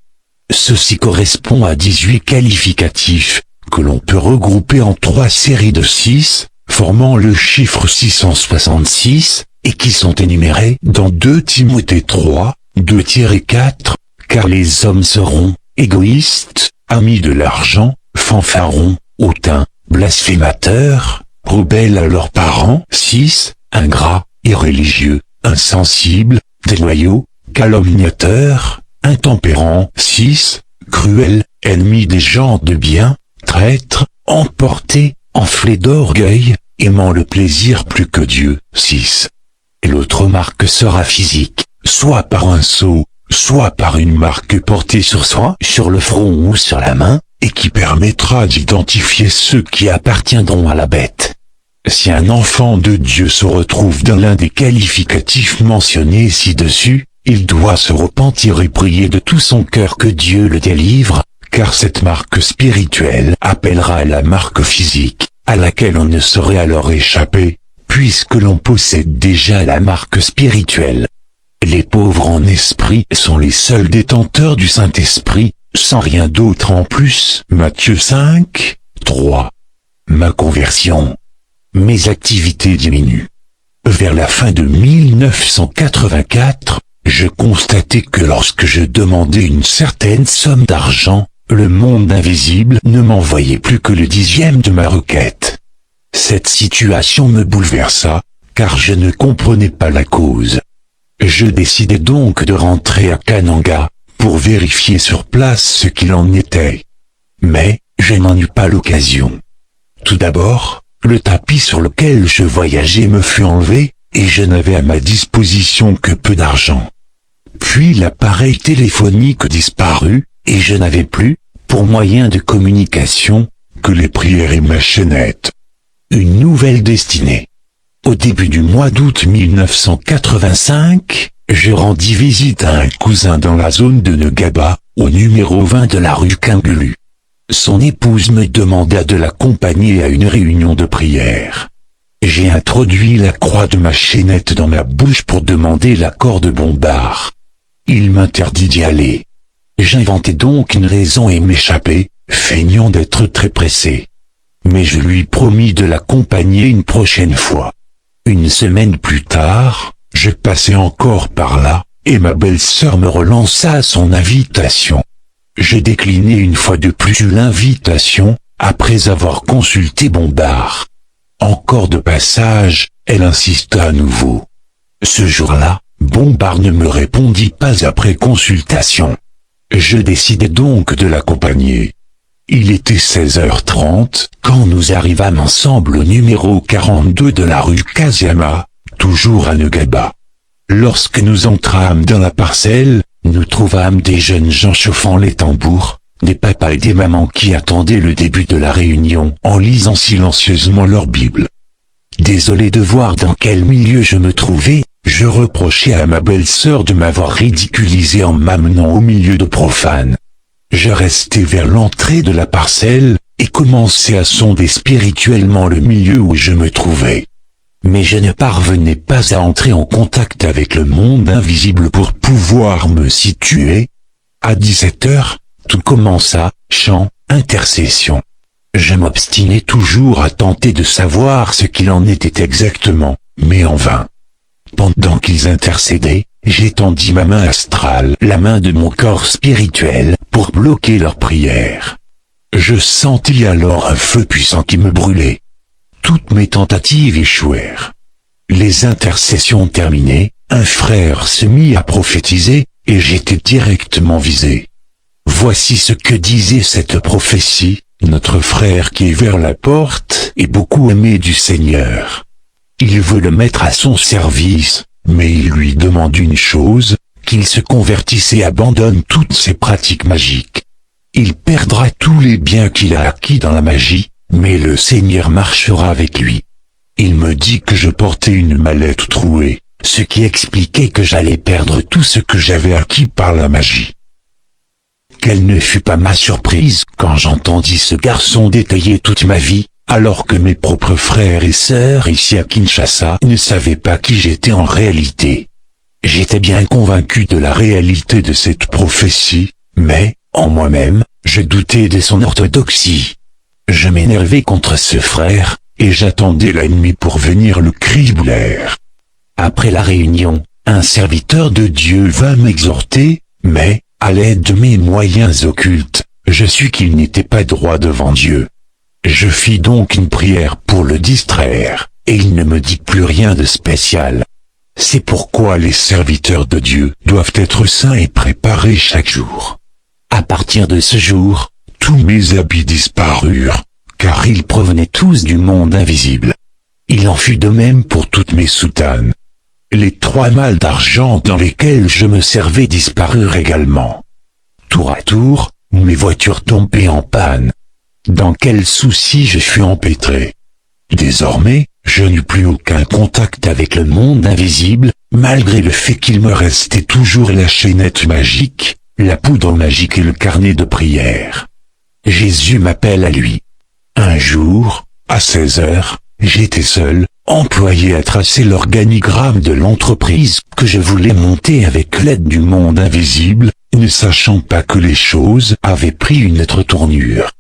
Ceci correspond à 18 qualificatifs, que l'on peut regrouper en 3 séries de 6, formant le chiffre 666, et qui sont énumérés dans 2 Timothée 3, 2-4, car les hommes seront égoïstes, amis de l'argent, fanfarons, hautains, blasphémateurs, rebelles à leurs parents, 6, ingrats, irréligieux, insensibles, déloyaux, calomniateurs, intempérants, 6, cruels, ennemis des gens de bien, traîtres, emportés, enflés d'orgueil, aimant le plaisir plus que Dieu, 6. Et l'autre marque sera physique, soit par un sceau, soit par une marque portée sur soi, sur le front ou sur la main, et qui permettra d'identifier ceux qui appartiendront à la bête. Si un enfant de Dieu se retrouve dans l'un des qualificatifs mentionnés ci-dessus, il doit se repentir et prier de tout son cœur que Dieu le délivre, car cette marque spirituelle appellera la marque physique, à laquelle on ne saurait alors échapper, puisque l'on possède déjà la marque spirituelle. Les pauvres en esprit sont les seuls détenteurs du Saint-Esprit, sans rien d'autre en plus. Matthieu 5, 3. Ma conversion. Mes activités diminuent. Vers la fin de 1984, je constatais que lorsque je demandais une certaine somme d'argent, le monde invisible ne m'envoyait plus que le 10e de ma requête. Cette situation me bouleversa, car je ne comprenais pas la cause. Je décidai donc de rentrer à Kananga, pour vérifier sur place ce qu'il en était. Mais, je n'en eus pas l'occasion. Tout d'abord, le tapis sur lequel je voyageais me fut enlevé, et je n'avais à ma disposition que peu d'argent. Puis l'appareil téléphonique disparut, et je n'avais plus, pour moyen de communication, que les prières et ma chaînette. Une nouvelle destinée. Au début du mois d'août 1985, je rendis visite à un cousin dans la zone de Ngaba, au numéro 20 de la rue Kingulu. Son épouse me demanda de l'accompagner à une réunion de prière. J'ai introduit la croix de ma chaînette dans ma bouche pour demander l'accord de Bombard. Il m'interdit d'y aller. J'inventai donc une raison et m'échappai, feignant d'être très pressé. Mais je lui promis de l'accompagner une prochaine fois. Une semaine plus tard, je passais encore par là, et ma belle-sœur me relança son invitation. Je déclinai une fois de plus l'invitation, après avoir consulté Bombard. Encore de passage, elle insista à nouveau. Ce jour-là, Bombard ne me répondit pas après consultation. Je décidai donc de l'accompagner. Il était 16h30 quand nous arrivâmes ensemble au numéro 42 de la rue Kaziyama, toujours à Nogaba. Lorsque nous entrâmes dans la parcelle, nous trouvâmes des jeunes gens chauffant les tambours, des papas et des mamans qui attendaient le début de la réunion en lisant silencieusement leur Bible. Désolé de voir dans quel milieu je me trouvais, je reprochais à ma belle-sœur de m'avoir ridiculisé en m'amenant au milieu de profanes. Je restai vers l'entrée de la parcelle, et commençai à sonder spirituellement le milieu où je me trouvais. Mais je ne parvenais pas à entrer en contact avec le monde invisible pour pouvoir me situer. À 17h, tout commença, chant, intercession. Je m'obstinais toujours à tenter de savoir ce qu'il en était exactement, mais en vain. Pendant qu'ils intercédaient, j'étendis ma main astrale, la main de mon corps spirituel, pour bloquer leur prière. Je sentis alors un feu puissant qui me brûlait. Toutes mes tentatives échouèrent. Les intercessions terminées, un frère se mit à prophétiser, et j'étais directement visé. Voici ce que disait cette prophétie: notre frère qui est vers la porte est beaucoup aimé du Seigneur. Il veut le mettre à son service, mais il lui demande une chose, qu'il se convertisse et abandonne toutes ses pratiques magiques. Il perdra tous les biens qu'il a acquis dans la magie, mais le Seigneur marchera avec lui. Il me dit que je portais une mallette trouée, ce qui expliquait que j'allais perdre tout ce que j'avais acquis par la magie. Quelle ne fut pas ma surprise quand j'entendis ce garçon détailler toute ma vie, alors que mes propres frères et sœurs ici à Kinshasa ne savaient pas qui j'étais en réalité. J'étais bien convaincu de la réalité de cette prophétie, mais, en moi-même, je doutais de son orthodoxie. Je m'énervais contre ce frère, et j'attendais la nuit pour venir le cribler. Après la réunion, un serviteur de Dieu vint m'exhorter, mais, à l'aide de mes moyens occultes, je sus qu'il n'était pas droit devant Dieu. Je fis donc une prière pour le distraire, et il ne me dit plus rien de spécial. C'est pourquoi les serviteurs de Dieu doivent être saints et préparés chaque jour. À partir de ce jour, tous mes habits disparurent, car ils provenaient tous du monde invisible. Il en fut de même pour toutes mes soutanes. Les 3 malles d'argent dans lesquelles je me servais disparurent également. Tour à tour, mes voitures tombaient en panne. Dans quel souci je fus empêtré. Désormais, je n'eus plus aucun contact avec le monde invisible, malgré le fait qu'il me restait toujours la chaînette magique, la poudre magique et le carnet de prière. Jésus m'appelle à lui. Un jour, à 16h, j'étais seul, employé à tracer l'organigramme de l'entreprise que je voulais monter avec l'aide du monde invisible, ne sachant pas que les choses avaient pris une autre tournure.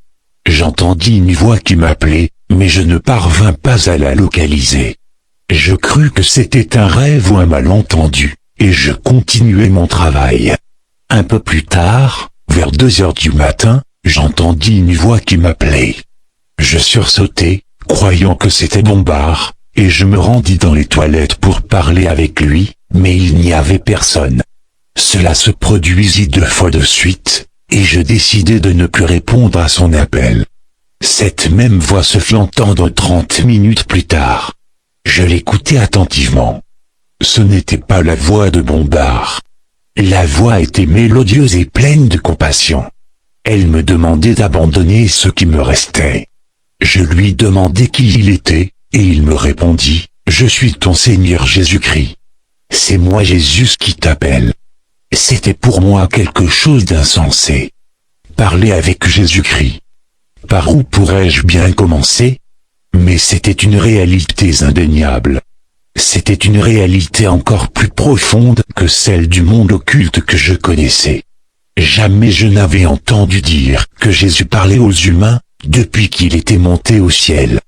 J'entendis une voix qui m'appelait, mais je ne parvins pas à la localiser. Je crus que c'était un rêve ou un malentendu, et je continuai mon travail. Un peu plus tard, vers 2h du matin, j'entendis une voix qui m'appelait. Je sursautai, croyant que c'était Bombard, et je me rendis dans les toilettes pour parler avec lui, mais il n'y avait personne. Cela se produisit 2 fois de suite, et je décidai de ne plus répondre à son appel. Cette même voix se fit entendre 30 minutes plus tard. Je l'écoutai attentivement. Ce n'était pas la voix de Bombard. La voix était mélodieuse et pleine de compassion. Elle me demandait d'abandonner ce qui me restait. Je lui demandai qui il était, et il me répondit, « Je suis ton Seigneur Jésus-Christ. C'est moi Jésus qui t'appelle. » C'était pour moi quelque chose d'insensé. Parler avec Jésus-Christ. Par où pourrais-je bien commencer? Mais c'était une réalité indéniable. C'était une réalité encore plus profonde que celle du monde occulte que je connaissais. Jamais je n'avais entendu dire que Jésus parlait aux humains, depuis qu'il était monté au ciel.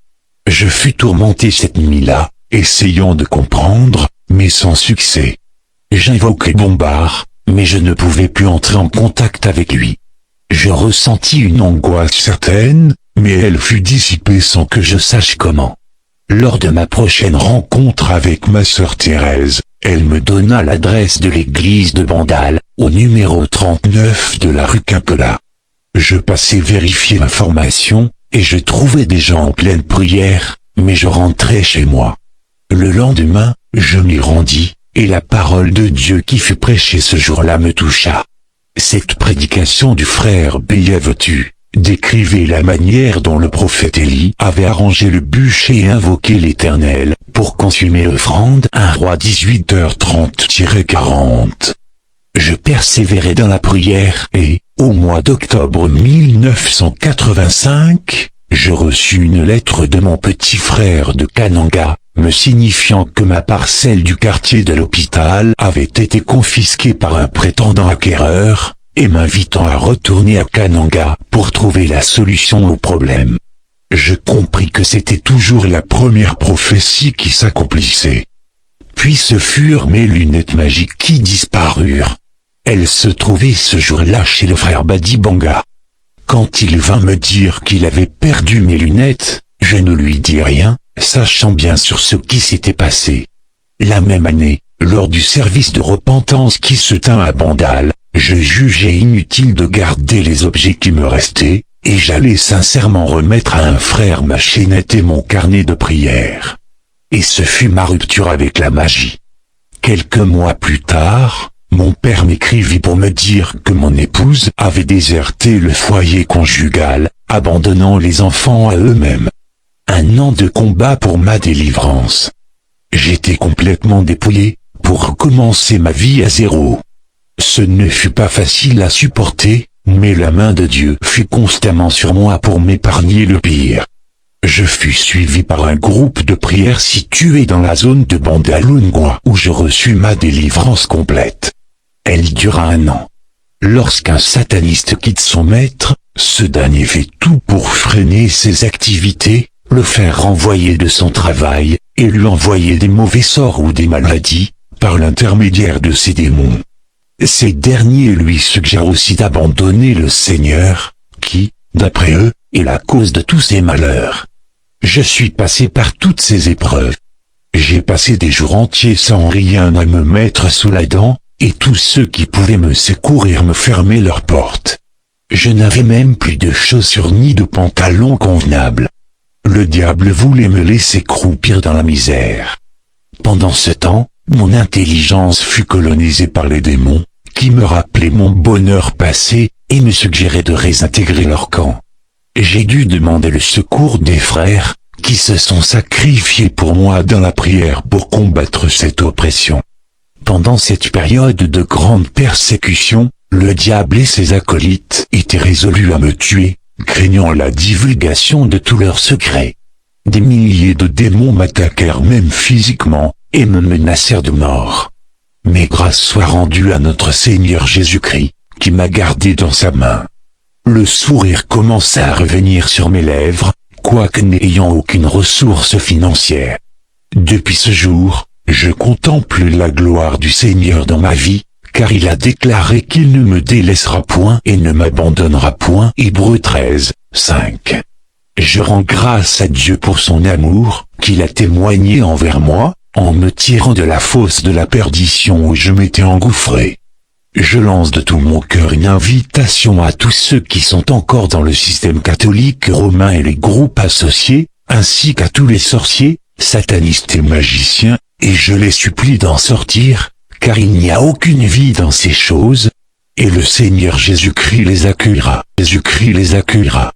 Je fus tourmenté cette nuit-là, essayant de comprendre, mais sans succès. J'invoquai Bombard, mais je ne pouvais plus entrer en contact avec lui. Je ressentis une angoisse certaine, mais elle fut dissipée sans que je sache comment. Lors de ma prochaine rencontre avec ma sœur Thérèse, elle me donna l'adresse de l'église de Bandal, au numéro 39 de la rue Quimpelat. Je passais vérifier l'information, et je trouvais des gens en pleine prière, mais je rentrais chez moi. Le lendemain, je m'y rendis, et la parole de Dieu qui fut prêchée ce jour-là me toucha. Cette prédication du frère Bienvenu décrivait la manière dont le prophète Élie avait arrangé le bûcher et invoqué l'Éternel pour consumer l'offrande. 1 Roi 18h30-40. Je persévérai dans la prière et, au mois d'octobre 1985, je reçus une lettre de mon petit frère de Kananga, me signifiant que ma parcelle du quartier de l'hôpital avait été confisquée par un prétendant acquéreur, et m'invitant à retourner à Kananga pour trouver la solution au problème. Je compris que c'était toujours la première prophétie qui s'accomplissait. Puis ce furent mes lunettes magiques qui disparurent. Elles se trouvaient ce jour-là chez le frère Badibanga. Quand il vint me dire qu'il avait perdu mes lunettes, je ne lui dis rien, sachant bien sûr ce qui s'était passé. La même année, lors du service de repentance qui se tint à Bandal, je jugeais inutile de garder les objets qui me restaient, et j'allais sincèrement remettre à un frère ma chaînette et mon carnet de prière. Et ce fut ma rupture avec la magie. Quelques mois plus tard, mon père m'écrivit pour me dire que mon épouse avait déserté le foyer conjugal, abandonnant les enfants à eux-mêmes. Un an de combat pour ma délivrance. J'étais complètement dépouillé, pour recommencer ma vie à zéro. Ce ne fut pas facile à supporter, mais la main de Dieu fut constamment sur moi pour m'épargner le pire. Je fus suivi par un groupe de prière situé dans la zone de Bandalungwa où je reçus ma délivrance complète. Elle dura 1 an. Lorsqu'un sataniste quitte son maître, ce dernier fait tout pour freiner ses activités, le faire renvoyer de son travail, et lui envoyer des mauvais sorts ou des maladies, par l'intermédiaire de ses démons. Ces derniers lui suggèrent aussi d'abandonner le Seigneur, qui, d'après eux, est la cause de tous ses malheurs. Je suis passé par toutes ces épreuves. J'ai passé des jours entiers sans rien à me mettre sous la dent, et tous ceux qui pouvaient me secourir me fermaient leurs portes. Je n'avais même plus de chaussures ni de pantalons convenables. Le diable voulait me laisser croupir dans la misère. Pendant ce temps, mon intelligence fut colonisée par les démons, qui me rappelaient mon bonheur passé, et me suggéraient de résintégrer leur camp. J'ai dû demander le secours des frères, qui se sont sacrifiés pour moi dans la prière pour combattre cette oppression. Pendant cette période de grande persécution, le diable et ses acolytes étaient résolus à me tuer, craignant la divulgation de tous leurs secrets. Des milliers de démons m'attaquèrent même physiquement, et me menacèrent de mort. Mais grâce soit rendue à notre Seigneur Jésus-Christ, qui m'a gardé dans sa main. Le sourire commença à revenir sur mes lèvres, quoique n'ayant aucune ressource financière. Depuis ce jour, je contemple la gloire du Seigneur dans ma vie, car il a déclaré qu'il ne me délaissera point et ne m'abandonnera point. Hébreux 13, 5. Je rends grâce à Dieu pour son amour, qu'il a témoigné envers moi, en me tirant de la fosse de la perdition où je m'étais engouffré. Je lance de tout mon cœur une invitation à tous ceux qui sont encore dans le système catholique romain et les groupes associés, ainsi qu'à tous les sorciers, satanistes et magiciens, et je les supplie d'en sortir, car il n'y a aucune vie dans ces choses, et le Seigneur Jésus-Christ les accueillera. Jésus-Christ les accueillera.